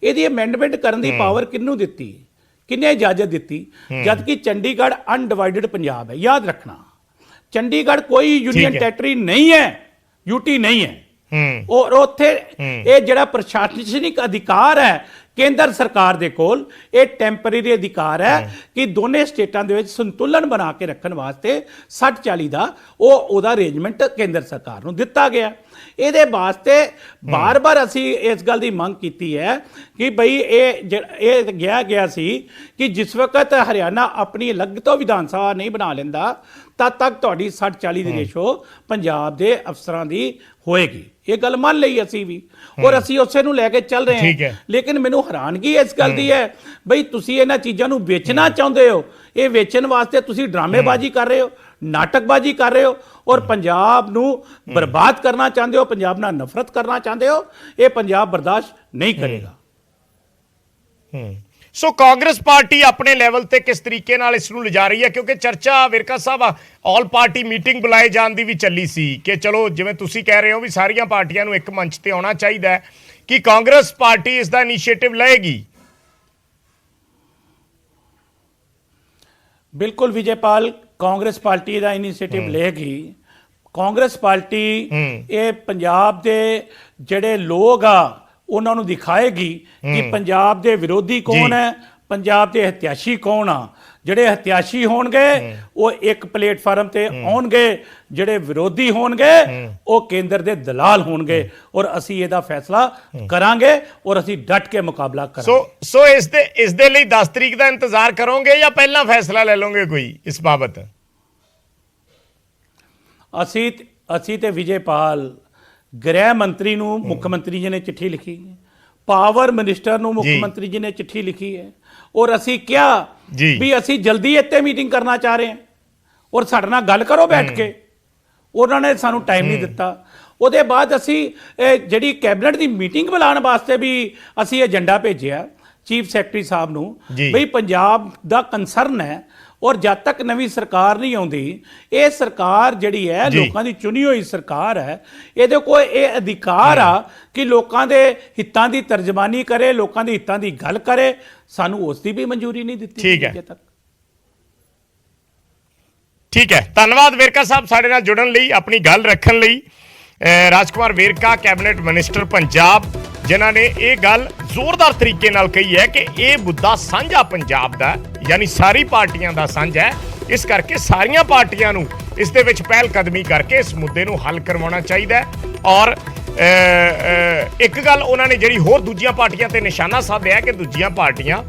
ਇਹਦੀ ਅਮੈਂਡਮੈਂਟ ਕਰਨ ਦੀ ਪਾਵਰ ਕਿਹਨੂੰ ਦਿੱਤੀ, ਕਿੰਨੇ ਇਜਾਜ਼ਤ ਦਿੱਤੀ, ਜਦ ਕਿ ਚੰਡੀਗੜ੍ਹ ਅਨਡਿਵਾਈਡਡ ਪੰਜਾਬ ਹੈ। ਯਾਦ ਰੱਖਣਾ, ਚੰਡੀਗੜ੍ਹ ਕੋਈ ਯੂਨੀਅਨ ਟੈਰੀਟਰੀ ਨਹੀਂ ਹੈ, ਯੂਟੀ ਨਹੀਂ ਹੈ। ਔਰ ਉੱਥੇ ਇਹ ਜਿਹੜਾ ਪ੍ਰਸ਼ਾਸਨਿਕ ਅਧਿਕਾਰ ਹੈ ਕੇਂਦਰ ਸਰਕਾਰ ਦੇ ਕੋਲ, ਇਹ ਟੈਂਪਰੇਰੀ ਅਧਿਕਾਰ ਹੈ ਕਿ ਦੋਨੇ ਸਟੇਟਾਂ ਦੇ ਵਿੱਚ ਸੰਤੁਲਨ ਬਣਾ ਕੇ ਰੱਖਣ ਵਾਸਤੇ 60-40 ਦਾ ਉਹਦਾ ਅਰੇਂਜਮੈਂਟ ਕੇਂਦਰ ਸਰਕਾਰ ਨੂੰ ਦਿੱਤਾ ਗਿਆ। ਇਹਦੇ ਵਾਸਤੇ ਬਾਰ-ਬਾਰ ਅਸੀਂ ਇਸ ਗੱਲ ਦੀ ਮੰਗ ਕੀਤੀ ਹੈ ਕਿ ਬਈ ਇਹ ਗਿਆ ਸੀ ਕਿ ਜਿਸ ਵਕਤ ਹਰਿਆਣਾ ਆਪਣੀ ਅਲੱਗ ਤੋਂ ਵਿਧਾਨ ਸਭਾ ਨਹੀਂ ਬਣਾ ਲੈਂਦਾ ਤਦ ਤੱਕ ਤੁਹਾਡੀ 60-40 ਦੀ ਰੇਸ਼ੋ ਪੰਜਾਬ ਦੇ ਅਫਸਰਾਂ ਦੀ ਹੋਏਗੀ। ਇਹ ਗੱਲ ਮੰਨ ਲਈ ਅਸੀਂ ਵੀ, ਔਰ ਅਸੀਂ ਉਸੇ ਨੂੰ ਲੈ ਕੇ ਚੱਲ ਰਹੇ ਹਾਂ। ਲੇਕਿਨ ਮੈਨੂੰ ਹੈਰਾਨਗੀ ਇਸ ਗੱਲ ਦੀ ਹੈ ਬਈ ਤੁਸੀਂ ਇਹਨਾਂ ਚੀਜ਼ਾਂ ਨੂੰ ਵੇਚਣਾ ਚਾਹੁੰਦੇ ਹੋ, ਇਹ ਵੇਚਣ ਵਾਸਤੇ ਤੁਸੀਂ ਡਰਾਮੇਬਾਜ਼ੀ ਕਰ ਰਹੇ ਹੋ, ਨਾਟਕਬਾਜ਼ੀ ਕਰ ਰਹੇ ਹੋ, ਔਰ ਪੰਜਾਬ ਨੂੰ ਬਰਬਾਦ ਕਰਨਾ ਚਾਹੁੰਦੇ ਹੋ, ਪੰਜਾਬ ਨਾਲ ਨਫ਼ਰਤ ਕਰਨਾ ਚਾਹੁੰਦੇ ਹੋ। ਇਹ ਪੰਜਾਬ ਬਰਦਾਸ਼ਤ ਨਹੀਂ ਕਰੇਗਾ। ਸੋ ਕਾਂਗਰਸ ਪਾਰਟੀ ਆਪਣੇ ਲੈਵਲ ਤੇ ਕਿਸ ਤਰੀਕੇ ਨਾਲ ਇਸ ਨੂੰ ਲਿਜਾ ਰਹੀ ਹੈ, ਕਿਉਂਕਿ ਚਰਚਾ ਵਿਰਕਾ ਸਾਹਿਬ ਆਲ ਪਾਰਟੀ ਮੀਟਿੰਗ ਬੁਲਾਏ ਜਾਣ ਦੀ ਵੀ ਚੱਲੀ ਸੀ ਕਿ ਚਲੋ ਜਿਵੇਂ ਤੁਸੀਂ ਕਹਿ ਰਹੇ ਹੋ ਵੀ ਸਾਰੀਆਂ ਪਾਰਟੀਆਂ ਨੂੰ ਇੱਕ ਮੰਚ ਤੇ ਆਉਣਾ ਚਾਹੀਦਾ ਹੈ, ਕਿ ਕਾਂਗਰਸ ਪਾਰਟੀ ਇਸ ਦਾ ਇਨੀਸ਼ੀਏਟਿਵ ਲਏਗੀ। ਬਿਲਕੁਲ ਵਿਜੇਪਾਲ, ਕਾਂਗਰਸ ਪਾਰਟੀ ਦਾ ਇਨੀਸ਼ੀਏਟਿਵ ਲਏਗੀ। ਕਾਂਗਰਸ ਪਾਰਟੀ ਇਹ ਪੰਜਾਬ ਦੇ ਜਿਹੜੇ ਲੋਕ ਆ ਉਹਨਾਂ ਨੂੰ ਦਿਖਾਏਗੀ ਕਿ ਪੰਜਾਬ ਦੇ ਵਿਰੋਧੀ ਕੌਣ ਹੈ, ਪੰਜਾਬ ਦੇ ਹਤਿਆਸ਼ੀ ਕੌਣ ਆ। ਜਿਹੜੇ ਹਤਿਆਸ਼ੀ ਹੋਣਗੇ ਉਹ ਇੱਕ ਪਲੇਟਫਾਰਮ ਤੇ ਆਉਣਗੇ, ਜਿਹੜੇ ਵਿਰੋਧੀ ਹੋਣਗੇ ਉਹ ਕੇਂਦਰ ਦੇ ਦਲਾਲ ਹੋਣਗੇ, ਔਰ ਅਸੀਂ ਇਹਦਾ ਫੈਸਲਾ ਕਰਾਂਗੇ ਔਰ ਅਸੀਂ ਡਟ ਕੇ ਮੁਕਾਬਲਾ ਕਰਾਂਗੇ। ਸੋ ਇਸ ਦੇ ਲਈ 10 ਤਰੀਕ ਦਾ ਇੰਤਜ਼ਾਰ ਕਰੋਗੇ ਜਾਂ ਪਹਿਲਾਂ ਫੈਸਲਾ ਲੈ ਲਓਗੇ ਕੋਈ ਇਸ ਬਾਬਤ? ਅਸੀਂ ਤੇ ਵਿਜੇਪਾਲ ਗ੍ਰਹਿ ਮੰਤਰੀ ਨੂੰ ਮੁੱਖ ਮੰਤਰੀ ਜੀ ਨੇ ਚਿੱਠੀ ਲਿਖੀ, ਪਾਵਰ ਮਿਨਿਸਟਰ ਨੂੰ ਮੁੱਖ ਮੰਤਰੀ ਜੀ ਨੇ ਚਿੱਠੀ ਲਿਖੀ ਹੈ, ਔਰ ਅਸੀਂ ਕਿਹਾ ਵੀ ਅਸੀਂ ਜਲਦੀ ਇੱਥੇ ਮੀਟਿੰਗ ਕਰਨਾ ਚਾਹ ਰਹੇ ਹਾਂ ਔਰ ਸਾਡੇ ਨਾਲ ਗੱਲ ਕਰੋ ਬੈਠ ਕੇ। ਉਹਨਾਂ ਨੇ ਸਾਨੂੰ ਟਾਈਮ ਨਹੀਂ ਦਿੱਤਾ। ਉਹਦੇ ਬਾਅਦ ਅਸੀਂ ਜਿਹੜੀ ਕੈਬਨਿਟ ਦੀ ਮੀਟਿੰਗ ਬੁਲਾਉਣ ਵਾਸਤੇ ਵੀ ਅਸੀਂ ਏਜੰਡਾ ਭੇਜਿਆ ਚੀਫ ਸੈਕਟਰੀ ਸਾਹਿਬ ਨੂੰ, ਬਈ ਪੰਜਾਬ ਦਾ ਕੰਸਰਨ ਹੈ ਔਰ ਜਦ ਤੱਕ ਨਵੀਂ ਸਰਕਾਰ ਨਹੀਂ ਆਉਂਦੀ, ਇਹ ਸਰਕਾਰ ਜਿਹੜੀ ਹੈ ਲੋਕਾਂ ਦੀ ਚੁਣੀ ਹੋਈ ਸਰਕਾਰ ਹੈ, ਇਹਦੇ ਕੋਲ ਇਹ ਅਧਿਕਾਰ ਆ ਕਿ ਲੋਕਾਂ ਦੇ ਹਿੱਤਾਂ ਦੀ ਤਰਜਮਾਨੀ ਕਰੇ, ਲੋਕਾਂ ਦੇ ਹਿੱਤਾਂ ਦੀ ਗੱਲ ਕਰੇ। ਸਾਨੂੰ ਉਸ ਦੀ ਵੀ ਮਨਜ਼ੂਰੀ ਨਹੀਂ ਦਿੱਤੀ ਅਜੇ ਤੱਕ। ਠੀਕ ਹੈ, ਧੰਨਵਾਦ ਵੇਰਕਾ ਸਾਹਿਬ ਸਾਡੇ ਨਾਲ ਜੁੜਨ ਲਈ, ਆਪਣੀ ਗੱਲ ਰੱਖਣ ਲਈ। ਰਾਜਕੁਮਾਰ ਵੇਰਕਾ ਕੈਬਨਿਟ ਮਿਨਿਸਟਰ ਪੰਜਾਬ, ਜਿਨ੍ਹਾਂ ਨੇ ਇਹ ਗੱਲ ਜ਼ੋਰਦਾਰ ਤਰੀਕੇ ਨਾਲ ਕਹੀ ਹੈ ਕਿ ਇਹ ਮੁੱਦਾ ਸਾਂਝਾ ਪੰਜਾਬ ਦਾ, ਯਾਨੀ ਸਾਰੀ ਪਾਰਟੀਆਂ ਦਾ ਸਾਂਝਾ ਹੈ। ਇਸ ਕਰਕੇ ਸਾਰੀਆਂ ਪਾਰਟੀਆਂ ਨੂੰ ਇਸ ਦੇ ਵਿੱਚ ਪਹਿਲ ਕਦਮੀ ਕਰਕੇ ਇਸ ਮੁੱਦੇ ਨੂੰ ਹੱਲ ਕਰਵਾਉਣਾ ਚਾਹੀਦਾ ਹੈ। ਔਰ ਇੱਕ ਗੱਲ ਉਹਨਾਂ ਨੇ ਜਿਹੜੀ ਹੋਰ ਦੂਜੀਆਂ ਪਾਰਟੀਆਂ ਤੇ ਨਿਸ਼ਾਨਾ ਸਾਧਿਆ ਕਿ ਦੂਜੀਆਂ ਪਾਰਟੀਆਂ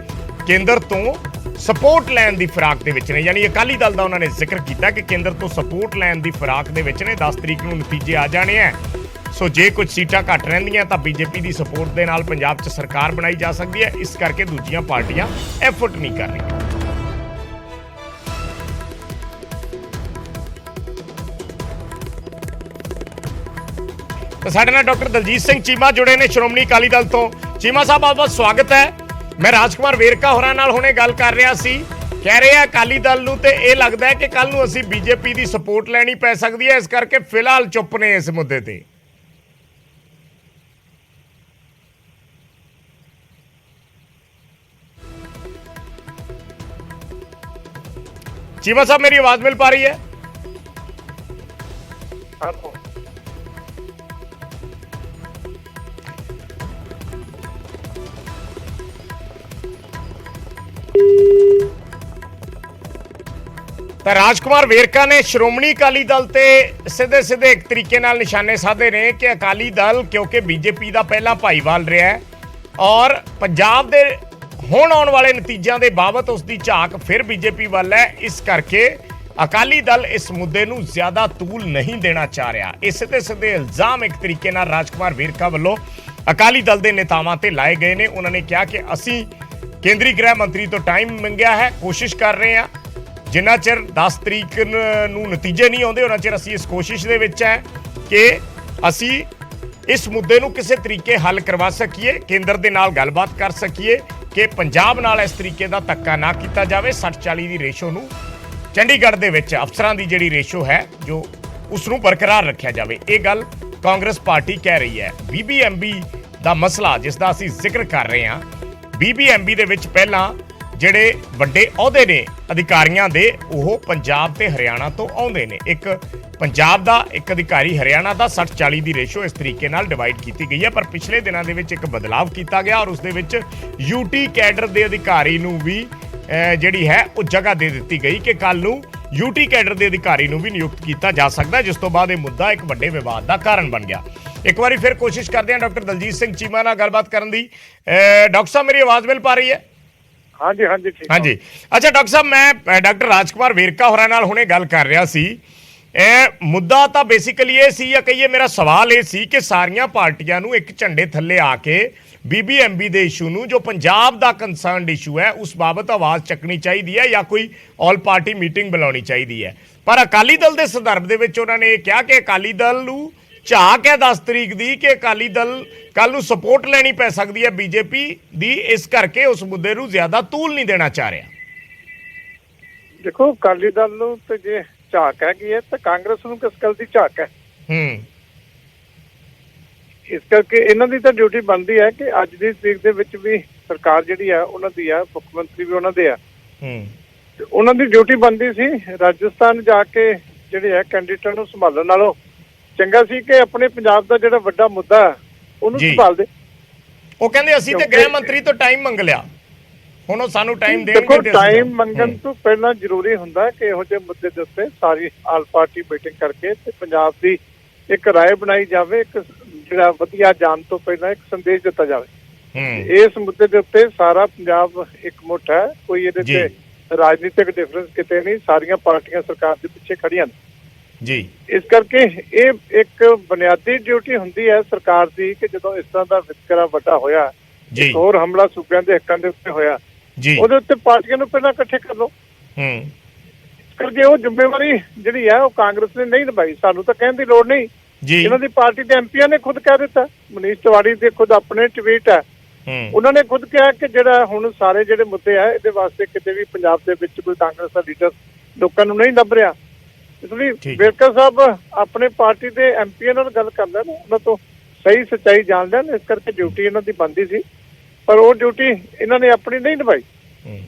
ਕੇਂਦਰ ਤੋਂ ਸਪੋਰਟ ਲੈਣ ਦੀ ਫਿਰਾਕ ਦੇ ਵਿੱਚ ਨੇ, ਯਾਨੀ ਅਕਾਲੀ ਦਲ ਦਾ ਉਹਨਾਂ ਨੇ ਜ਼ਿਕਰ ਕੀਤਾ ਕਿ ਕੇਂਦਰ ਤੋਂ ਸਪੋਰਟ ਲੈਣ ਦੀ ਫਿਰਾਕ ਦੇ ਵਿੱਚ ਨੇ। 10 ਤਰੀਕ ਨੂੰ ਨਤੀਜੇ ਆ ਜਾਣੇ ਹੈ। ਸੋ ਜੇ ਕੁਝ ਸੀਟਾਂ ਘੱਟ ਰਹਿੰਦੀਆਂ ਤਾਂ ਬੀਜੇਪੀ ਦੀ ਸਪੋਰਟ ਦੇ ਨਾਲ ਪੰਜਾਬ 'ਚ ਸਰਕਾਰ ਬਣਾਈ ਜਾ ਸਕਦੀ ਹੈ। ਇਸ ਕਰਕੇ ਦੂਜੀਆਂ ਪਾਰਟੀਆਂ ਐਫਰਟ ਨਹੀਂ ਕਰ ਰਹੀਆਂ। ਤਾਂ ਸਾਡੇ ਨਾਲ ਡਾਕਟਰ ਦਲਜੀਤ ਸਿੰਘ ਚੀਮਾ ਜੁੜੇ ਨੇ ਸ਼੍ਰੋਮਣੀ ਅਕਾਲੀ ਦਲ ਤੋਂ। ਚੀਮਾ ਸਾਹਿਬ ਬਹੁਤ ਬਹੁਤ ਸਵਾਗਤ ਹੈ। ਮੈਂ ਰਾਜਕੁਮਾਰ ਵੇਰਕਾ ਹੋਰਾਂ ਨਾਲ ਹੁਣੇ ਗੱਲ ਕਰ ਰਿਹਾ ਸੀ, ਕਹਿ ਰਹੇ ਆ ਅਕਾਲੀ ਦਲ ਨੂੰ ਤੇ ਇਹ ਲੱਗਦਾ ਹੈ ਕਿ ਕੱਲ ਨੂੰ ਅਸੀਂ ਬੀਜੇਪੀ ਦੀ ਸਪੋਰਟ ਲੈਣੀ ਪੈ ਸਕਦੀ ਹੈ, ਇਸ ਕਰਕੇ ਫਿਲਹਾਲ ਚੁੱਪ ਨੇ ਇਸ ਮੁੱਦੇ ਤੇ। चीमा साहब मेरी आवाज मिल पा रही है? ਤਾਂ ਰਾਜਕੁਮਾਰ ਵੇਰਕਾ ਨੇ ਸ਼੍ਰੋਮਣੀ ਅਕਾਲੀ ਦਲ ਤੇ ਸਿੱਧੇ ਇੱਕ ਤਰੀਕੇ ਨਾਲ ਨਿਸ਼ਾਨੇ ਸਾਧੇ ਨੇ ਕਿ ਅਕਾਲੀ ਦਲ ਕਿਉਂਕਿ ਬੀਜੇਪੀ ਦਾ ਪਹਿਲਾਂ ਭਾਈਵਾਲ ਰਿਹਾ ਹੈ ਔਰ ਪੰਜਾਬ ਦੇ ਹੁਣ ਆਉਣ ਵਾਲੇ ਨਤੀਜਿਆਂ ਦੇ ਬਾਬਤ ਉਸ ਦੀ ਝਾਕ ਫਿਰ ਬੀਜੇਪੀ ਵੱਲ ਹੈ। ਇਸ ਕਰਕੇ ਅਕਾਲੀ ਦਲ ਇਸ ਮੁੱਦੇ ਨੂੰ ਜ਼ਿਆਦਾ ਤੂਲ ਨਹੀਂ ਦੇਣਾ ਚਾਹ ਰਿਹਾ। ਇਹ ਸਿੱਧੇ ਇਲਜ਼ਾਮ ਇੱਕ ਤਰੀਕੇ ਨਾਲ ਰਾਜਕੁਮਾਰ ਵੇਰਕਾ ਵੱਲੋਂ ਅਕਾਲੀ ਦਲ ਦੇ ਨੇਤਾਵਾਂ ਤੇ ਲਾਏ ਗਏ ਨੇ। ਉਹਨਾਂ ਨੇ ਕਿਹਾ ਕਿ ਅਸੀਂ ਕੇਂਦਰੀ ਗ੍ਰਹਿ ਮੰਤਰੀ ਤੋਂ ਟਾਈਮ ਮੰਗਿਆ ਹੈ, ਕੋਸ਼ਿਸ਼ ਕਰ ਰਹੇ ਹਾਂ, ਜਿੰਨਾ ਚਿਰ 10 ਤਰੀਕ ਨੂੰ ਨਤੀਜੇ ਨਹੀਂ ਆਉਂਦੇ ਉਹਨਾਂ ਚਿਰ ਅਸੀਂ ਇਸ ਕੋਸ਼ਿਸ਼ ਦੇ ਵਿੱਚ ਹੈ ਕਿ ਅਸੀਂ ਇਸ ਮੁੱਦੇ ਨੂੰ ਕਿਸੇ ਤਰੀਕੇ ਹੱਲ ਕਰਵਾ ਸਕੀਏ, ਕੇਂਦਰ ਦੇ ਨਾਲ ਗੱਲਬਾਤ ਕਰ ਸਕੀਏ ਕਿ ਪੰਜਾਬ ਨਾਲ ਇਸ ਤਰੀਕੇ ਦਾ ਧੱਕਾ ਨਾ ਕੀਤਾ ਜਾਵੇ। 60-40 ਦੀ ਰੇਸ਼ੋ ਨੂੰ ਚੰਡੀਗੜ੍ਹ ਦੇ ਵਿੱਚ ਅਫਸਰਾਂ ਦੀ ਜਿਹੜੀ ਰੇਸ਼ੋ ਹੈ ਜੋ ਉਸ ਨੂੰ ਬਰਕਰਾਰ ਰੱਖਿਆ ਜਾਵੇ। ਇਹ ਗੱਲ ਕਾਂਗਰਸ ਪਾਰਟੀ ਕਹਿ ਰਹੀ ਹੈ। BBMB ਦਾ ਮਸਲਾ ਜਿਸ ਦਾ ਅਸੀਂ ਜ਼ਿਕਰ ਕਰ ਰਹੇ ਹਾਂ, BBMB ਦੇ ਵਿੱਚ ਪਹਿਲਾਂ ਜਿਹੜੇ ਵੱਡੇ ਅਹੁਦੇ ਨੇ ਅਧਿਕਾਰੀਆਂ ਦੇ ਉਹ ਪੰਜਾਬ ਤੇ ਹਰਿਆਣਾ ਤੋਂ ਆਉਂਦੇ ਨੇ। ਇੱਕ ਪੰਜਾਬ ਦਾ ਇੱਕ ਅਧਿਕਾਰੀ ਹਰਿਆਣਾ ਦਾ 60-40 ਦੀ ਰੇਸ਼ੋ ਇਸ ਤਰੀਕੇ ਨਾਲ ਡਿਵਾਈਡ ਕੀਤੀ ਗਈ ਹੈ। ਪਰ ਪਿਛਲੇ ਦਿਨਾਂ ਦੇ ਵਿੱਚ ਇੱਕ ਬਦਲਾਵ ਕੀਤਾ ਗਿਆ ਔਰ ਉਸ ਦੇ ਵਿੱਚ UT ਕੈਡਰ ਦੇ ਅਧਿਕਾਰੀ ਨੂੰ ਵੀ ਜਿਹੜੀ ਹੈ ਉਹ ਜਗ੍ਹਾ ਦੇ ਦਿੱਤੀ ਗਈ ਕਿ ਕੱਲ ਨੂੰ UT ਕੈਡਰ ਦੇ ਅਧਿਕਾਰੀ ਨੂੰ ਵੀ ਨਿਯੁਕਤ ਕੀਤਾ ਜਾ ਸਕਦਾ, ਜਿਸ ਤੋਂ ਬਾਅਦ ਇਹ ਮੁੱਦਾ ਇੱਕ ਵੱਡੇ ਵਿਵਾਦ ਦਾ ਕਾਰਨ ਬਣ ਗਿਆ। ਇੱਕ ਵਾਰੀ ਫਿਰ ਕੋਸ਼ਿਸ਼ ਕਰਦੇ ਹਾਂ ਡਾਕਟਰ ਦਲਜੀਤ ਸਿੰਘ ਚੀਮਾ ਨਾਲ ਗੱਲਬਾਤ ਕਰਨ ਦੀ। ਡਾਕਟਰ ਸਾਹਿਬ ਮੇਰੀ ਆਵਾਜ਼ ਮਿਲ ਪਾ ਰਹੀ ਹੈ? ਹਾਂਜੀ ਹਾਂਜੀ ਠੀਕ ਹਾਂਜੀ। ਅੱਛਾ ਡਾਕਟਰ ਸਾਹਿਬ, ਮੈਂ ਡਾਕਟਰ ਰਾਜਕੁਮਾਰ ਵੇਰਕਾ ਹੋਰਾਂ ਨਾਲ ਹੁਣੇ ਗੱਲ ਕਰ ਰਿਹਾ ਸੀ। ਇਹ ਮੁੱਦਾ ਤਾਂ ਬੇਸਿਕਲੀ ਇਹ ਸੀ, ਜਾਂ ਕਹੀਏ ਮੇਰਾ ਸਵਾਲ ਇਹ ਸੀ ਕਿ ਸਾਰੀਆਂ ਪਾਰਟੀਆਂ ਨੂੰ ਇੱਕ ਝੰਡੇ ਥੱਲੇ ਆ ਕੇ BBMB ਦੇ ਇਸ਼ੂ ਨੂੰ, ਜੋ ਪੰਜਾਬ ਦਾ ਕੰਸਰਨਡ ਇਸ਼ੂ ਹੈ, ਉਸ ਬਾਬਤ ਆਵਾਜ਼ ਚੱਕਣੀ ਚਾਹੀਦੀ ਹੈ ਜਾਂ ਕੋਈ ਆਲ ਪਾਰਟੀ ਮੀਟਿੰਗ ਬੁਲਾਉਣੀ ਚਾਹੀਦੀ ਹੈ। ਪਰ ਅਕਾਲੀ ਦਲ ਦੇ ਸੰਦਰਭ ਦੇ ਵਿੱਚ ਉਹਨਾਂ ਨੇ ਇਹ ਕਿਹਾ ਕਿ ਅਕਾਲੀ ਦਲ ਨੂੰ ਝਾਕ ਹੈ 10 ਤਰੀਕ ਦੀ ਕਿ ਅਕਾਲੀ ਦਲ ਕੱਲ ਨੂੰ ਸਪੋਰਟ ਲੈਣੀ ਪੈ ਸਕਦੀ ਹੈ BJP ਦੀ, ਇਸ ਕਰਕੇ ਉਸ ਮੁੱਦੇ ਨੂੰ ਜ਼ਿਆਦਾ ਤੂਲ ਨਹੀਂ ਦੇਣਾ ਚਾਹ ਰਿਹਾ। ਦੇਖੋ, ਅਕਾਲੀ ਦਲ ਨੂੰ ਤੇ ਜੇ ਝਾਕ ਹੈਗੀ ਹੈ ਤਾਂ ਕਾਂਗਰਸ ਨੂੰ ਕਿਸ ਗੱਲ ਦੀ ਝਾਕ ਹੈ? ਇਸ ਕਰਕੇ ਇਹਨਾਂ ਦੀ ਤਾਂ ਡਿਊਟੀ ਬਣਦੀ ਹੈ ਕਿ ਅੱਜ ਦੀ ਤਰੀਕ ਦੇ ਵਿੱਚ ਵੀ ਸਰਕਾਰ ਜਿਹੜੀ ਆ ਉਹਨਾਂ ਦੀ ਆ, ਮੁੱਖ ਮੰਤਰੀ ਵੀ ਉਹਨਾਂ ਦੇ ਆ, ਤੇ ਉਹਨਾਂ ਦੀ ਡਿਊਟੀ ਬਣਦੀ ਸੀ ਰਾਜਸਥਾਨ ਜਾ ਕੇ ਜਿਹੜੇ ਆ ਕੈਂਡੀਡੇਟਾਂ ਨੂੰ ਸੰਭਾਲਣ ਨਾਲੋਂ ਚੰਗਾ ਸੀ ਕਿ ਆਪਣੇ ਪੰਜਾਬ ਦਾ ਜਿਹੜਾ ਵੱਡਾ ਮੁੱਦਾ ਉਹਨੂੰ ਸੰਭਾਲਦੇ। ਉਹ ਕਹਿੰਦੇ ਅਸੀਂ ਤੇ ਗ੍ਰਹਿ ਮੰਤਰੀ ਤੋਂ ਟਾਈਮ ਮੰਗ ਲਿਆ, ਹੁਣ ਉਹ ਸਾਨੂੰ ਟਾਈਮ ਦੇਣਗੇ। ਦੇਖੋ, ਟਾਈਮ ਮੰਗਣ ਤੋਂ ਪਹਿਲਾਂ ਜ਼ਰੂਰੀ ਹੁੰਦਾ ਕਿ ਇਹੋ ਜਿਹੇ ਮੁੱਦੇ ਦੇ ਉੱਤੇ ਸਾਰੀ ਆਲ ਪਾਰਟੀ ਮੀਟਿੰਗ ਕਰਕੇ ਤੇ ਪੰਜਾਬ ਦੀ ਇੱਕ ਰਾਏ ਬਣਾਈ ਜਾਵੇ, ਇੱਕ ਜਿਹੜਾ ਵਧੀਆ ਜਾਣ ਤੋਂ ਪਹਿਲਾਂ ਇੱਕ ਸੰਦੇਸ਼ ਦਿੱਤਾ ਜਾਵੇ। ਇਸ ਮੁੱਦੇ ਦੇ ਉੱਤੇ ਸਾਰਾ ਪੰਜਾਬ ਇਕਮੁੱਠ ਹੈ, ਕੋਈ ਇਹਦੇ ਤੇ ਰਾਜਨੀਤਿਕ ਡਿਫਰੈਂਸ ਕਿਤੇ ਨਹੀਂ, ਸਾਰੀਆਂ ਪਾਰਟੀਆਂ ਸਰਕਾਰ ਦੇ ਪਿੱਛੇ ਖੜੀਆਂ ਨੇ ਜੀ। ਇਸ ਕਰਕੇ ਇਹ ਇੱਕ ਬੁਨਿਆਦੀ ਡਿਊਟੀ ਹੁੰਦੀ ਹੈ ਸਰਕਾਰ ਦੀ ਕਿ ਜਦੋਂ ਇਸ ਤਰ੍ਹਾਂ ਦਾ ਵਿਤਕਰਾ ਵੱਡਾ ਹੋਇਆ, ਹੋਰ ਹਮਲਾ ਸੂਬਿਆਂ ਦੇ ਹੱਕਾਂ ਦੇ ਉੱਤੇ ਹੋਇਆ, ਉਹਦੇ ਉੱਤੇ ਪਾਰਟੀਆਂ ਨੂੰ ਪਹਿਲਾਂ ਇਕੱਠੇ ਕਰ ਲਓ। ਇਸ ਕਰਕੇ ਉਹ ਜ਼ਿੰਮੇਵਾਰੀ ਜਿਹੜੀ ਹੈ ਉਹ ਕਾਂਗਰਸ ਨੇ ਨਹੀਂ ਨਿਭਾਈ। ਸਾਨੂੰ ਤਾਂ ਕਹਿਣ ਦੀ ਲੋੜ ਨਹੀਂ, ਇਹਨਾਂ ਦੀ ਪਾਰਟੀ ਦੇ MPਆਂ ਨੇ ਖੁਦ ਕਹਿ ਦਿੱਤਾ। ਮਨੀਸ਼ ਤਿਵਾੜੀ ਦੇ ਖੁਦ ਆਪਣੇ ਟਵੀਟ ਹੈ, ਉਹਨਾਂ ਨੇ ਖੁਦ ਕਿਹਾ ਕਿ ਜਿਹੜਾ ਹੁਣ ਸਾਰੇ ਜਿਹੜੇ ਮੁੱਦੇ ਆ ਇਹਦੇ ਵਾਸਤੇ ਕਿਤੇ ਵੀ ਪੰਜਾਬ ਦੇ ਵਿੱਚ ਕੋਈ ਕਾਂਗਰਸ ਦਾ ਲੀਡਰ ਲੋਕਾਂ ਨੂੰ ਨਹੀਂ ਲੱਭ ਰਿਹਾ। ਇਸ ਲਈ ਵੇਰਕਾ ਸਾਹਿਬ ਆਪਣੇ ਪਾਰਟੀ ਦੇ MPਆਂ ਨਾਲ ਗੱਲ ਕਰ ਲੈਣ, ਉਹਨਾਂ ਤੋਂ ਸਹੀ ਸੱਚਾਈ ਜਾਣ ਲੈਣ। ਇਸ ਕਰਕੇ ਡਿਊਟੀ ਇਹਨਾਂ ਦੀ ਬਣਦੀ ਸੀ, ਪਰ ਉਹ ਡਿਊਟੀ ਇਹਨਾਂ ਨੇ ਆਪਣੀ ਨਹੀਂ ਨਿਭਾਈ।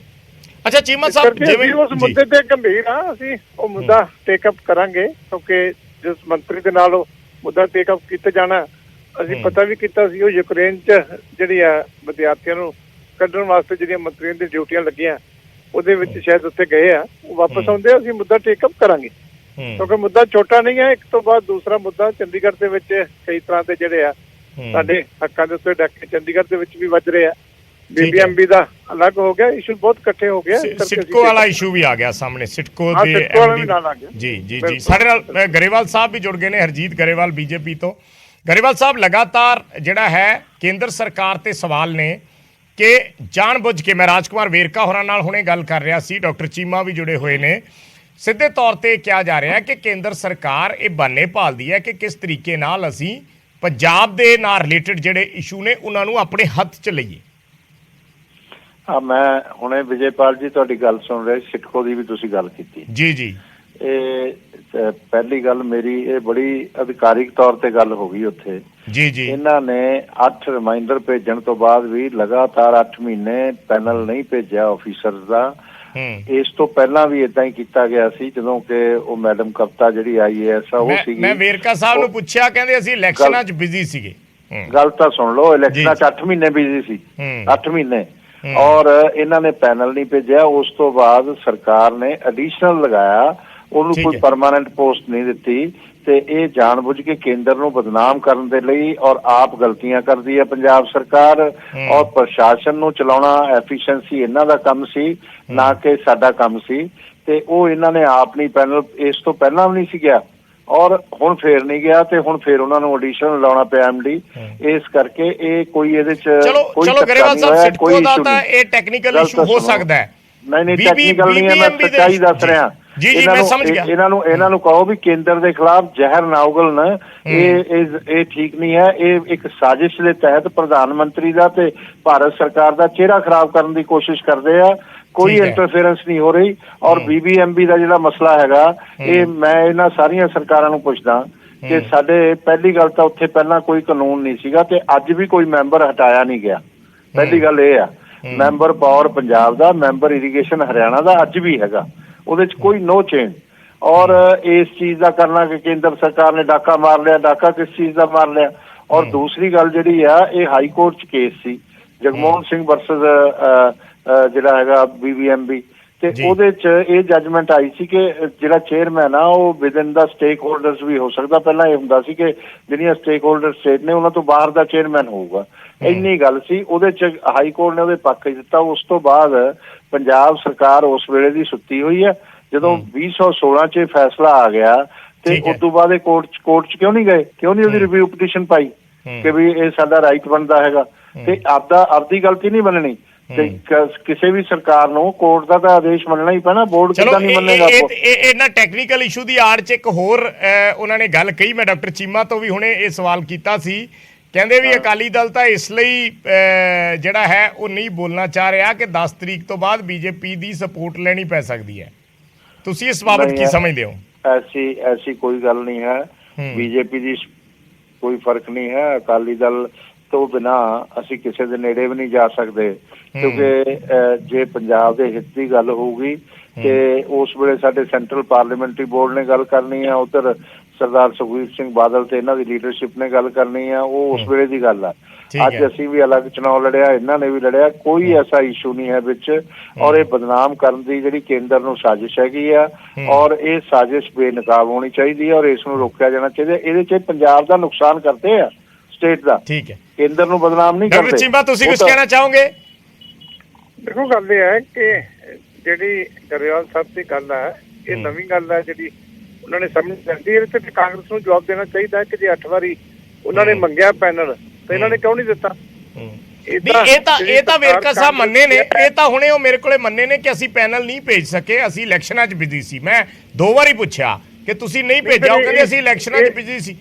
ਅੱਛਾ ਚੀਮਾ ਸਾਹਿਬ, ਜਿਵੇਂ ਉਸ ਮੁੱਦੇ ਤੇ ਗੰਭੀਰ ਆ, ਅਸੀਂ ਉਹ ਮੁੱਦਾ ਟੇਕ ਅਪ ਕਰਾਂਗੇ ਕਿਉਂਕਿ ਜਿਸ ਮੰਤਰੀ ਦੇ ਨਾਲ ਉਹ ਮੁੱਦਾ ਟੇਕ ਅਪ ਕੀਤਾ ਜਾਣਾ, ਅਸੀਂ ਪਤਾ ਵੀ ਕੀਤਾ ਸੀ। ਉਹ ਯੂਕਰੇਨ 'ਚ ਜਿਹੜੀ ਆ ਵਿਦਿਆਰਥੀਆਂ ਨੂੰ ਕੱਢਣ ਵਾਸਤੇ ਜਿਹੜੀਆਂ ਮੰਤਰੀਆਂ ਦੀ ਡਿਊਟੀਆਂ ਲੱਗੀਆਂ, ਉਹਦੇ ਵਿੱਚ ਸ਼ਾਇਦ ਉੱਥੇ ਗਏ ਆ, ਉਹ ਵਾਪਸ ਆਉਂਦੇ, ਅਸੀਂ ਮੁੱਦਾ ਟੇਕ ਅਪ ਕਰਾਂਗੇ ਕਿਉਂਕਿ ਮੁੱਦਾ ਛੋਟਾ ਨਹੀਂ ਹੈ। ਇੱਕ ਤੋਂ ਬਾਅਦ ਦੂਸਰਾ ਮੁੱਦਾ ਚੰਡੀਗੜ੍ਹ ਦੇ ਵਿੱਚ ਕਈ ਤਰ੍ਹਾਂ ਦੇ ਜਿਹੜੇ ਆ ਸਾਡੇ ਹੱਕਾਂ ਦੇ ਉੱਤੇ ਡਾਕੇ ਚੰਡੀਗੜ੍ਹ ਦੇ ਵਿੱਚ ਵੀ ਵੱਜ ਰਹੇ ਆ। BBMB ਦਾ ਅਲੱਗ ਹੋ ਗਿਆ, ਇਸ਼ੂ ਬਹੁਤ ਇਕੱਠੇ ਹੋ ਗਿਆ। ਸਿਟਕੋ ਵਾਲਾ ਇਸ਼ੂ ਵੀ ਆ ਗਿਆ ਸਾਹਮਣੇ, ਸਿਟਕੋ ਦੇ ਜੀ। ਸਾਡੇ ਨਾਲ ਗਰੇਵਾਲ ਸਾਹਿਬ ਵੀ ਜੁੜ ਗਏ ਨੇ, ਹਰਜੀਤ ਗਰੇਵਾਲ BJP ਤੋਂ। ਗਰੇਵਾਲ ਸਾਹਿਬ, ਲਗਾਤਾਰ ਜਿਹੜਾ ਹੈ ਕੇਂਦਰ ਸਰਕਾਰ ਤੇ ਸਵਾਲ ਨੇ ਕਿ ਜਾਣਬੁੱਝ ਕੇ, ਮੈਂ ਰਾਜਕੁਮਾਰ ਵੇਰਕਾ ਹੋਰਾਂ ਨਾਲ ਹੁਣੇ ਗੱਲ ਕਰ ਰਿਹਾ ਸੀ, ਡਾਕਟਰ ਚੀਮਾ ਵੀ ਜੁੜੇ ਹੋਏ ਨੇ, ਸਿੱਧੇ ਤੌਰ ਤੇ ਕਿਹਾ ਜਾ ਰਿਹਾ ਕਿ ਕੇਂਦਰ ਸਰਕਾਰ ਇਹ ਬਹਾਨੇ ਭਾਲਦੀ ਹੈ ਕਿ ਕਿਸ ਤਰੀਕੇ ਨਾਲ ਅਸੀਂ ਪੰਜਾਬ ਦੇ ਨਾਲ ਰਿਲੇਟਡ ਜਿਹੜੇ ਇਸ਼ੂ ਨੇ ਉਹਨਾਂ ਨੂੰ ਆਪਣੇ ਹੱਥ 'ਚ ਲਈਏ। ਮੈਂ ਹੁਣੇ ਵਿਜੇਪਾਲ ਜੀ ਤੁਹਾਡੀ ਗੱਲ ਸੁਣ ਰਿਹਾ, ਸਿਟਕੋ ਦੀ ਵੀ ਤੁਸੀਂ ਗੱਲ ਕੀਤੀ ਜੀ। ਇਹ ਪਹਿਲੀ ਗੱਲ ਮੇਰੀ, ਇਹ ਬੜੀ ਅਧਿਕਾਰਿਕ ਤੌਰ ਤੇ ਗੱਲ ਹੋ ਗਈ ਉੱਥੇ ਜੀ। ਇਹਨਾਂ ਨੇ 8 ਰਿਮਾਈਂਡਰ ਭੇਜਣ ਤੋਂ ਬਾਅਦ ਵੀ ਲਗਾਤਾਰ 8 ਮਹੀਨੇ ਪੈਨਲ ਨਹੀਂ ਭੇਜਿਆ ਆਫੀਸਰਸ ਦਾ। ਇਸ ਤੋਂ ਪਹਿਲਾਂ ਵੀ ਇਦਾਂ ਹੀ ਕੀਤਾ ਗਿਆ ਸੀ ਜਦੋਂ ਕਿ ਉਹ ਮੈਡਮ ਕਵਿਤਾ ਜਿਹੜੀ IAS ਆ ਉਹ ਸੀਗੀ। ਮੈਂ ਵੇਰਕਾ ਸਾਹਿਬ ਨੂੰ ਪੁੱਛਿਆ, ਕਹਿੰਦੇ ਅਸੀਂ ਇਲੈਕਸ਼ਨਾਂ 'ਚ ਬਿਜ਼ੀ ਸੀਗੇ। ਗੱਲ ਤਾਂ ਸੁਣ ਲਓ, ਇਲੈਕਸ਼ਨਾਂ 'ਚ 8 ਮਹੀਨੇ ਬਿਜ਼ੀ ਸੀ, 8 ਮਹੀਨੇ। ਔਰ ਇਹਨਾਂ ਨੇ ਪੈਨਲ ਨਹੀਂ ਭੇਜਿਆ। ਉਸ ਤੋਂ ਬਾਅਦ ਸਰਕਾਰ ਨੇ ਐਡੀਸ਼ਨਲ ਲਗਾਇਆ, ਉਹਨੂੰ ਕੋਈ ਪਰਮਾਨੈਂਟ ਪੋਸਟ ਨਹੀਂ ਦਿੱਤੀ। ਤੇ ਇਹ ਜਾਣਬੁੱਝ ਕੇ ਕੇਂਦਰ ਨੂੰ ਬਦਨਾਮ ਕਰਨ ਦੇ ਲਈ ਔਰ ਆਪ ਗਲਤੀਆਂ ਕਰਦੀ ਹੈ ਪੰਜਾਬ ਸਰਕਾਰ। ਔਰ ਪ੍ਰਸ਼ਾਸਨ ਨੂੰ ਚਲਾਉਣਾ, ਐਫੀਸ਼ੀਐਂਸੀ ਇਹਨਾਂ ਦਾ ਕੰਮ ਸੀ, ਨਾ ਕਿ ਸਾਡਾ ਕੰਮ ਸੀ। ਤੇ ਉਹ ਇਹਨਾਂ ਨੇ ਆਪ ਨਹੀਂ ਪੈਨਲ, ਇਸ ਤੋਂ ਪਹਿਲਾਂ ਵੀ ਨਹੀਂ ਸੀ ਗਿਆ ਔਰ ਹੁਣ ਫੇਰ ਨਹੀਂ ਗਿਆ, ਤੇ ਹੁਣ ਫੇਰ ਉਹਨਾਂ ਨੂੰ ਆਡੀਸ਼ਨ ਲਾਉਣਾ ਪਿਆ ਐਮਡੀ। ਇਸ ਕਰਕੇ ਇਹ ਕੋਈ ਇਹਦੇ ਚ ਚਲੋ ਗਰੇਵਾਲ ਸਾਹਿਬ, ਸਿਟਕੋ ਦਾ ਤਾਂ ਇਹ ਟੈਕਨੀਕਲ ਇਸ਼ੂ ਹੋ ਸਕਦਾ ਹੈ। ਨਹੀਂ ਟੈਕਨੀਕਲ ਨਹੀਂ ਹੈ, ਮੈਂ ਸੱਚਾਈ ਦੱਸ ਰਿਹਾ। ਇਹਨਾਂ ਨੂੰ ਕਹੋ ਵੀ ਕੇਂਦਰ ਦੇ ਖਿਲਾਫ ਜ਼ਹਿਰ ਨਾ ਉਗਲਣ, ਇਹ ਠੀਕ ਨਹੀਂ ਹੈ। ਇਹ ਇੱਕ ਸਾਜ਼ਿਸ਼ ਦੇ ਤਹਿਤ ਪ੍ਰਧਾਨ ਮੰਤਰੀ ਦਾ ਤੇ ਭਾਰਤ ਸਰਕਾਰ ਦਾ ਚਿਹਰਾ ਖਰਾਬ ਕਰਨ ਦੀ ਕੋਸ਼ਿਸ਼ ਕਰਦੇ ਆ। ਕੋਈ ਇੰਟਰਫੇਰੈਂਸ ਨਹੀਂ ਹੋ ਰਹੀ। ਔਰ BBMB ਦਾ ਜਿਹੜਾ ਮਸਲਾ ਹੈਗਾ, ਇਹ ਮੈਂ ਇਹਨਾਂ ਸਾਰੀਆਂ ਸਰਕਾਰਾਂ ਨੂੰ ਪੁੱਛਦਾ ਕਿ ਸਾਡੇ ਪਹਿਲੀ ਗੱਲ ਤਾਂ ਉੱਥੇ ਪਹਿਲਾਂ ਕੋਈ ਕਾਨੂੰਨ ਨਹੀਂ ਸੀਗਾ ਤੇ ਅੱਜ ਵੀ ਕੋਈ ਮੈਂਬਰ ਹਟਾਇਆ ਨਹੀਂ ਗਿਆ। ਪਹਿਲੀ ਗੱਲ ਇਹ ਆ, ਮੈਂਬਰ ਪਾਵਰ ਪੰਜਾਬ ਦਾ, ਮੈਂਬਰ ਇਰੀਗੇਸ਼ਨ ਹਰਿਆਣਾ ਦਾ ਅੱਜ ਵੀ ਹੈਗਾ, ਉਹਦੇ 'ਚ ਕੋਈ ਨੋ ਚੇਂਜ। ਔਰ ਇਸ ਚੀਜ਼ ਦਾ ਕਰਨਾ ਕਿ ਕੇਂਦਰ ਸਰਕਾਰ ਨੇ ਡਾਕਾ ਮਾਰ ਲਿਆ, ਡਾਕਾ ਕਿਸ ਚੀਜ਼ ਦਾ ਮਾਰ ਲਿਆ। ਔਰ ਦੂਸਰੀ ਗੱਲ ਜਿਹੜੀ ਆ, ਇਹ ਹਾਈ ਕੋਰਟ 'ਚ ਕੇਸ ਸੀ ਜਗਮੋਹਨ ਸਿੰਘ ਵਰਸਸ ਜਿਹੜਾ ਹੈਗਾ BBMB, ਤੇ ਉਹਦੇ 'ਚ ਇਹ ਜੱਜਮੈਂਟ ਆਈ ਸੀ ਕਿ ਜਿਹੜਾ ਚੇਅਰਮੈਨ ਆ ਉਹ ਵਿਦਿਨ ਦਾ ਸਟੇਕ ਹੋਲਡਰਸ ਵੀ ਹੋ ਸਕਦਾ। ਪਹਿਲਾਂ ਇਹ ਹੁੰਦਾ ਸੀ ਕਿ ਜਿਹੜੀਆਂ ਸਟੇਕ ਹੋਲਡਰ ਸਟੇਟ ਨੇ ਉਹਨਾਂ ਤੋਂ ਬਾਹਰ ਦਾ ਚੇਅਰਮੈਨ ਹੋਊਗਾ, ਇੰਨੀ ਗੱਲ ਸੀ। ਉਹਦੇ 'ਚ ਹਾਈ ਕੋਰਟ ਨੇ ਉਹਦੇ ਪੱਖ 'ਚ ਦਿੱਤਾ। ਉਸ ਤੋਂ ਬਾਅਦ ਪੰਜਾਬ ਸਰਕਾਰ ਉਸ ਵੇਲੇ ਦੀ ਸੁੱਤੀ ਹੋਈ ਹੈ। ਜਦੋਂ 2016 'ਚ ਫੈਸਲਾ ਆ ਗਿਆ ਤੇ ਉਸ ਤੋਂ ਬਾਅਦ ਇਹ ਕੋਰਟ 'ਚ ਕਿਉਂ ਨਹੀਂ ਗਏ, ਕਿਉਂ ਨਹੀਂ ਉਹਦੀ ਰਿਵਿਊ ਪਟੀਸ਼ਨ ਪਾਈ ਕਿ ਵੀ ਇਹ ਸਾਡਾ ਰਾਈਟ ਬਣਦਾ ਹੈਗਾ। ਤੇ ਆਪਦੀ ਗਲਤੀ ਨਹੀਂ ਮੰਨਣੀ, ਤੇ ਕਿਸੇ ਵੀ ਸਰਕਾਰ ਨੂੰ ਕੋਰਟ ਦਾ ਤਾਂ ਆਦੇਸ਼ ਮੰਨਣਾ ਹੀ ਪੈਣਾ। ਬੋਰਡ ਕਿੱਦਾਂ ਨਹੀਂ ਮੰਨੇਗਾ। ਇਹਨਾਂ ਟੈਕਨੀਕਲ ਇਸ਼ੂ ਦੀ ਆੜ 'ਚ ਇੱਕ ਹੋਰ ਉਹਨਾਂ ਨੇ ਗੱਲ ਕਹੀ, ਮੈਂ ਡਾਕਟਰ ਚੀਮਾ ਤੋਂ ਵੀ ਹੁਣੇ ਇਹ ਸਵਾਲ ਕੀਤਾ ਸੀ। ਕਹਿੰਦੇ ਵੀ ਅਕਾਲੀ ਦਲ ਤਾਂ ਇਸ ਲਈ ਜਿਹੜਾ ਹੈ ਉਹ ਨਹੀਂ ਬੋਲਣਾ ਚਾਹ ਰਿਹਾ ਕਿ 10 ਤਰੀਕ ਤੋਂ ਬਾਅਦ BJP ਦੀ ਸਪੋਰਟ ਲੈਣੀ ਪੈ ਸਕਦੀ ਹੈ। ਤੁਸੀਂ ਇਸ ਬਾਬਤ ਕੀ ਸਮਝਦੇ ਹੋ? ਐਸੀ ਕੋਈ ਗੱਲ ਨਹੀਂ ਹੈ। BJP ਦੀ ਕੋਈ ਫਰਕ ਨਹੀਂ ਹੈ। ਅਕਾਲੀ ਦਲ ਤੋਂ ਬਿਨਾਂ ਅਸੀਂ ਕਿਸੇ ਦੇ ਨੇੜੇ ਵੀ ਨਹੀਂ ਜਾ ਸਕਦੇ, ਕਿਉਂਕਿ ਜੇ ਪੰਜਾਬ ਦੇ ਹਿੱਤ ਦੀ ਗੱਲ ਹੋਊਗੀ ਤੇ ਉਸ ਵੇਲੇ ਸਾਡੇ ਸੈਂਟਰਲ ਪਾਰਲੀਮੈਂਟਰੀ ਬੋਰਡ ਨੇ ਗੱਲ ਕਰਨੀ ਆ, ਉੱਧਰ ਸਰਦਾਰ ਸੁਖਬੀਰ ਸਿੰਘ ਬਾਦਲ ਤੇ ਇਹਨਾਂ ਦੀ ਲੀਡਰਸ਼ਿਪ ਨੇ ਗੱਲ ਕਰਨੀ ਆ, ਉਹ ਉਸ ਵੇਲੇ ਦੀ ਗੱਲ ਆ। ਅੱਜ ਅਸੀਂ ਵੀ ਅਲੱਗ ਚੁਣਾਵ ਲੜਿਆ, ਇਹਨਾਂ ਨੇ ਵੀ ਲੜਿਆ, ਕੋਈ ਐਸਾ ਇਸ਼ੂ ਨਹੀਂ ਹੈ ਵਿੱਚ। ਔਰ ਇਹ ਬਦਨਾਮ ਕਰਨ ਦੀ ਜਿਹੜੀ ਕੇਂਦਰ ਨੂੰ ਸਾਜ਼ਿਸ਼ ਹੈਗੀ ਆ, ਔਰ ਇਹ ਸਾਜ਼ਿਸ਼ ਬੇਨਕਾਬ ਹੋਣੀ ਚਾਹੀਦੀ ਹੈ ਔਰ ਇਸ ਨੂੰ ਰੋਕਿਆ ਜਾਣਾ ਚਾਹੀਦਾ। ਇਹਦੇ 'ਚ ਪੰਜਾਬ ਦਾ ਨੁਕਸਾਨ ਕਰਦੇ ਆ, ਸਟੇਟ ਦਾ। ਠੀਕ ਹੈ, ਕੇਂਦਰ ਨੂੰ ਬਦਨਾਮ ਨਹੀਂ ਕਰਦੇ। ਚੀਮਾ, ਤੁਸੀਂ ਕੁਝ ਕਹਿਣਾ ਚਾਹੋਗੇ? ਦੇਖੋ, ਗੱਲ ਇਹ ਹੈ ਕਿ ਜਿਹੜੀ ਗਰੇਵਾਲ ਸਾਹਿਬ ਦੀ ਗੱਲ ਹੈ, ਇਹ ਨਵੀਂ ਗੱਲ ਹੈ ਜਿਹੜੀ ਉਹਨਾਂ ਨੇ ਸਮਝ ਲੈਂਦੀ। ਇਹਦੇ ਤੇ ਕਾਂਗਰਸ ਨੂੰ ਜਵਾਬ ਦੇਣਾ ਚਾਹੀਦਾ ਕਿ ਜੇ 8 ਵਾਰੀ ਉਹਨਾਂ ਨੇ ਮੰਗਿਆ ਪੈਨਲ ਤਾਂ ਇਹਨਾਂ ਨੇ ਕਿਉਂ ਨਹੀਂ ਦਿੱਤਾ। ਇਹ ਤਾਂ ਵੇਰਕਾ ਸਾਹਿਬ ਮੰਨੇ ਨੇ, ਇਹ ਤਾਂ ਹੁਣੇ ਉਹ ਮੇਰੇ ਕੋਲੇ ਮੰਨੇ ਨੇ ਕਿ ਅਸੀਂ ਪੈਨਲ ਨਹੀਂ ਭੇਜ ਸਕੇ, ਅਸੀਂ ਇਲੈਕਸ਼ਨਾਂ 'ਚ ਬਿਜ਼ੀ ਸੀ। ਮੈਂ 2 ਵਾਰੀ ਪੁੱਛਿਆ ਕਿ ਤੁਸੀਂ ਨਹੀਂ ਭੇਜਿਆ, ਉਹ ਕਹਿੰਦੇ ਅਸੀਂ ਇਲੈਕਸ਼ਨਾਂ 'ਚ ਬਿਜ਼ੀ ਸੀ।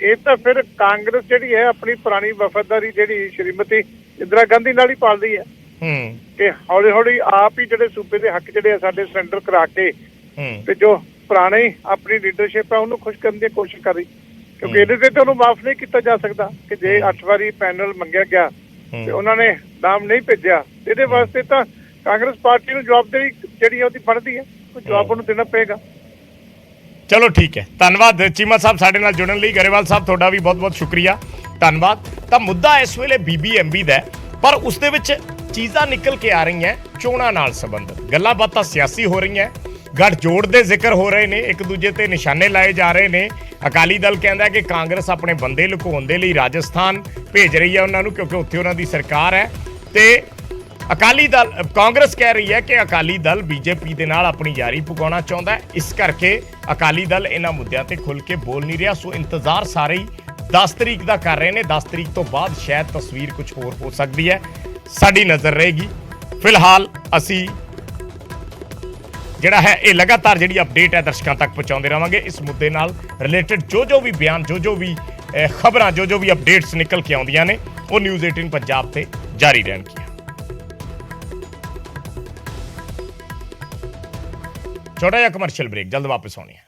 ਇਹ ਤਾਂ ਫਿਰ ਕਾਂਗਰਸ ਜਿਹੜੀ ਹੈ ਆਪਣੀ ਪੁਰਾਣੀ ਵਫਾਦਾਰੀ ਜਿਹੜੀ ਸ਼੍ਰੀਮਤੀ ਇੰਦਰਾ ਗਾਂਧੀ ਨਾਲ ਹੀ ਪਾਲਦੀ ਹੈ ਕਿ ਹੌਲੀ ਹੌਲੀ ਆਪ ਹੀ ਜਿਹੜੇ ਸੂਬੇ ਦੇ ਹੱਕ ਜਿਹੜੇ ਆ ਸਾਡੇ ਸਰੈਂਡਰ ਕਰਾ ਕੇ ਤੇ ਜੋ ਪੁਰਾਣੀ ਆਪਣੀ ਲੀਡਰਸ਼ਿਪ ਹੈ ਉਹਨੂੰ ਖੁਸ਼ ਕਰਨ ਦੀ ਕੋਸ਼ਿਸ਼ ਕਰ ਰਹੀ, ਕਿਉਂਕਿ ਇਹਦੇ ਤੇ ਉਹਨੂੰ ਮਾਫ ਨਹੀਂ ਕੀਤਾ ਜਾ ਸਕਦਾ ਕਿ ਜੇ 8 ਵਾਰੀ ਪੈਨਲ ਮੰਗਿਆ ਗਿਆ ਤੇ ਉਹਨਾਂ ਨੇ ਨਾਮ ਨਹੀਂ ਭੇਜਿਆ। ਇਹਦੇ ਵਾਸਤੇ ਤਾਂ ਕਾਂਗਰਸ ਪਾਰਟੀ ਨੂੰ ਜਵਾਬਦੇਹੀ ਜਿਹੜੀ ਉਹਦੀ ਬਣਦੀ ਹੈ, ਕੋਈ ਜਵਾਬ ਉਹਨੂੰ ਦੇਣਾ ਪਏਗਾ। ਚਲੋ ਠੀਕ ਹੈ, ਧੰਨਵਾਦ ਚੀਮਾ ਸਾਹਿਬ ਸਾਡੇ ਨਾਲ ਜੁੜਨ ਲਈ। ਗਰੇਵਾਲ ਸਾਹਿਬ ਤੁਹਾਡਾ ਵੀ ਬਹੁਤ ਬਹੁਤ ਸ਼ੁਕਰੀਆ, ਧੰਨਵਾਦ। ਤਾਂ ਮੁੱਦਾ ਇਸ ਵੇਲੇ BBMB ਦਾ, ਪਰ ਉਸ ਦੇ ਵਿੱਚ ਚੀਜ਼ਾਂ ਨਿਕਲ ਕੇ ਆ ਰਹੀਆਂ ਚੋਣਾਂ ਨਾਲ ਸੰਬੰਧਿਤ, ਗੱਲਾਂ ਬਾਤਾਂ ਸਿਆਸੀ ਹੋ ਰਹੀਆਂ, ਗੱਠਜੋੜ ਦੇ ਜ਼ਿਕਰ ਹੋ ਰਹੇ ਨੇ, ਇੱਕ ਦੂਜੇ ਤੇ ਨਿਸ਼ਾਨੇ ਲਾਏ ਜਾ ਰਹੇ ਨੇ। ਅਕਾਲੀ ਦਲ ਕਹਿੰਦਾ ਕਿ ਕਾਂਗਰਸ ਆਪਣੇ ਬੰਦੇ ਲੁਕਾਉਣ ਦੇ ਲਈ ਰਾਜਸਥਾਨ ਭੇਜ ਰਹੀ ਹੈ ਉਹਨਾਂ ਨੂੰ, ਕਿਉਂਕਿ ਉੱਥੇ ਉਹਨਾਂ ਦੀ ਸਰਕਾਰ ਹੈ। ਤੇ ਅਕਾਲੀ ਦਲ, ਕਾਂਗਰਸ ਕਹਿ ਰਹੀ ਹੈ ਕਿ ਅਕਾਲੀ ਦਲ BJP ਦੇ ਨਾਲ ਆਪਣੀ ਯਾਰੀ ਪੁਗਾਉਣਾ ਚਾਹੁੰਦਾ ਹੈ, ਇਸ ਕਰਕੇ ਅਕਾਲੀ ਦਲ ਇਹਨਾਂ ਮੁੱਦਿਆਂ ਤੇ ਖੁੱਲ ਕੇ ਬੋਲ ਨਹੀਂ ਰਿਹਾ। ਸੋ ਇੰਤਜ਼ਾਰ ਸਾਰੇ ਹੀ 10 ਤਰੀਕ ਦਾ ਕਰ ਰਹੇ ਨੇ। 10 ਤਰੀਕ ਤੋਂ ਬਾਅਦ ਸ਼ਾਇਦ ਤਸਵੀਰ ਕੁਝ ਹੋਰ ਹੋ ਸਕਦੀ ਹੈ, ਸਾਡੀ ਨਜ਼ਰ ਰਹੇਗੀ। ਫਿਲਹਾਲ ਅਸੀਂ ਜਿਹੜਾ ਹੈ ਇਹ ਲਗਾਤਾਰ ਜਿਹੜੀ ਅਪਡੇਟ ਹੈ ਦਰਸ਼ਕਾਂ ਤੱਕ ਪਹੁੰਚਾਉਂਦੇ ਰਹਾਂਗੇ। ਇਸ ਮੁੱਦੇ ਨਾਲ ਰਿਲੇਟਡ ਜੋ ਵੀ ਬਿਆਨ, ਜੋ ਵੀ ਖਬਰਾਂ, ਜੋ ਵੀ ਅਪਡੇਟਸ ਨਿਕਲ ਕੇ ਆਉਂਦੀਆਂ ਨੇ, ਉਹ ਨਿਊਜ਼ 18 ਪੰਜਾਬ ਤੇ ਜਾਰੀ ਰਹਿਣਗੀਆਂ। छोटा या कमर्शियल ब्रेक, जल्द वापस होनी है।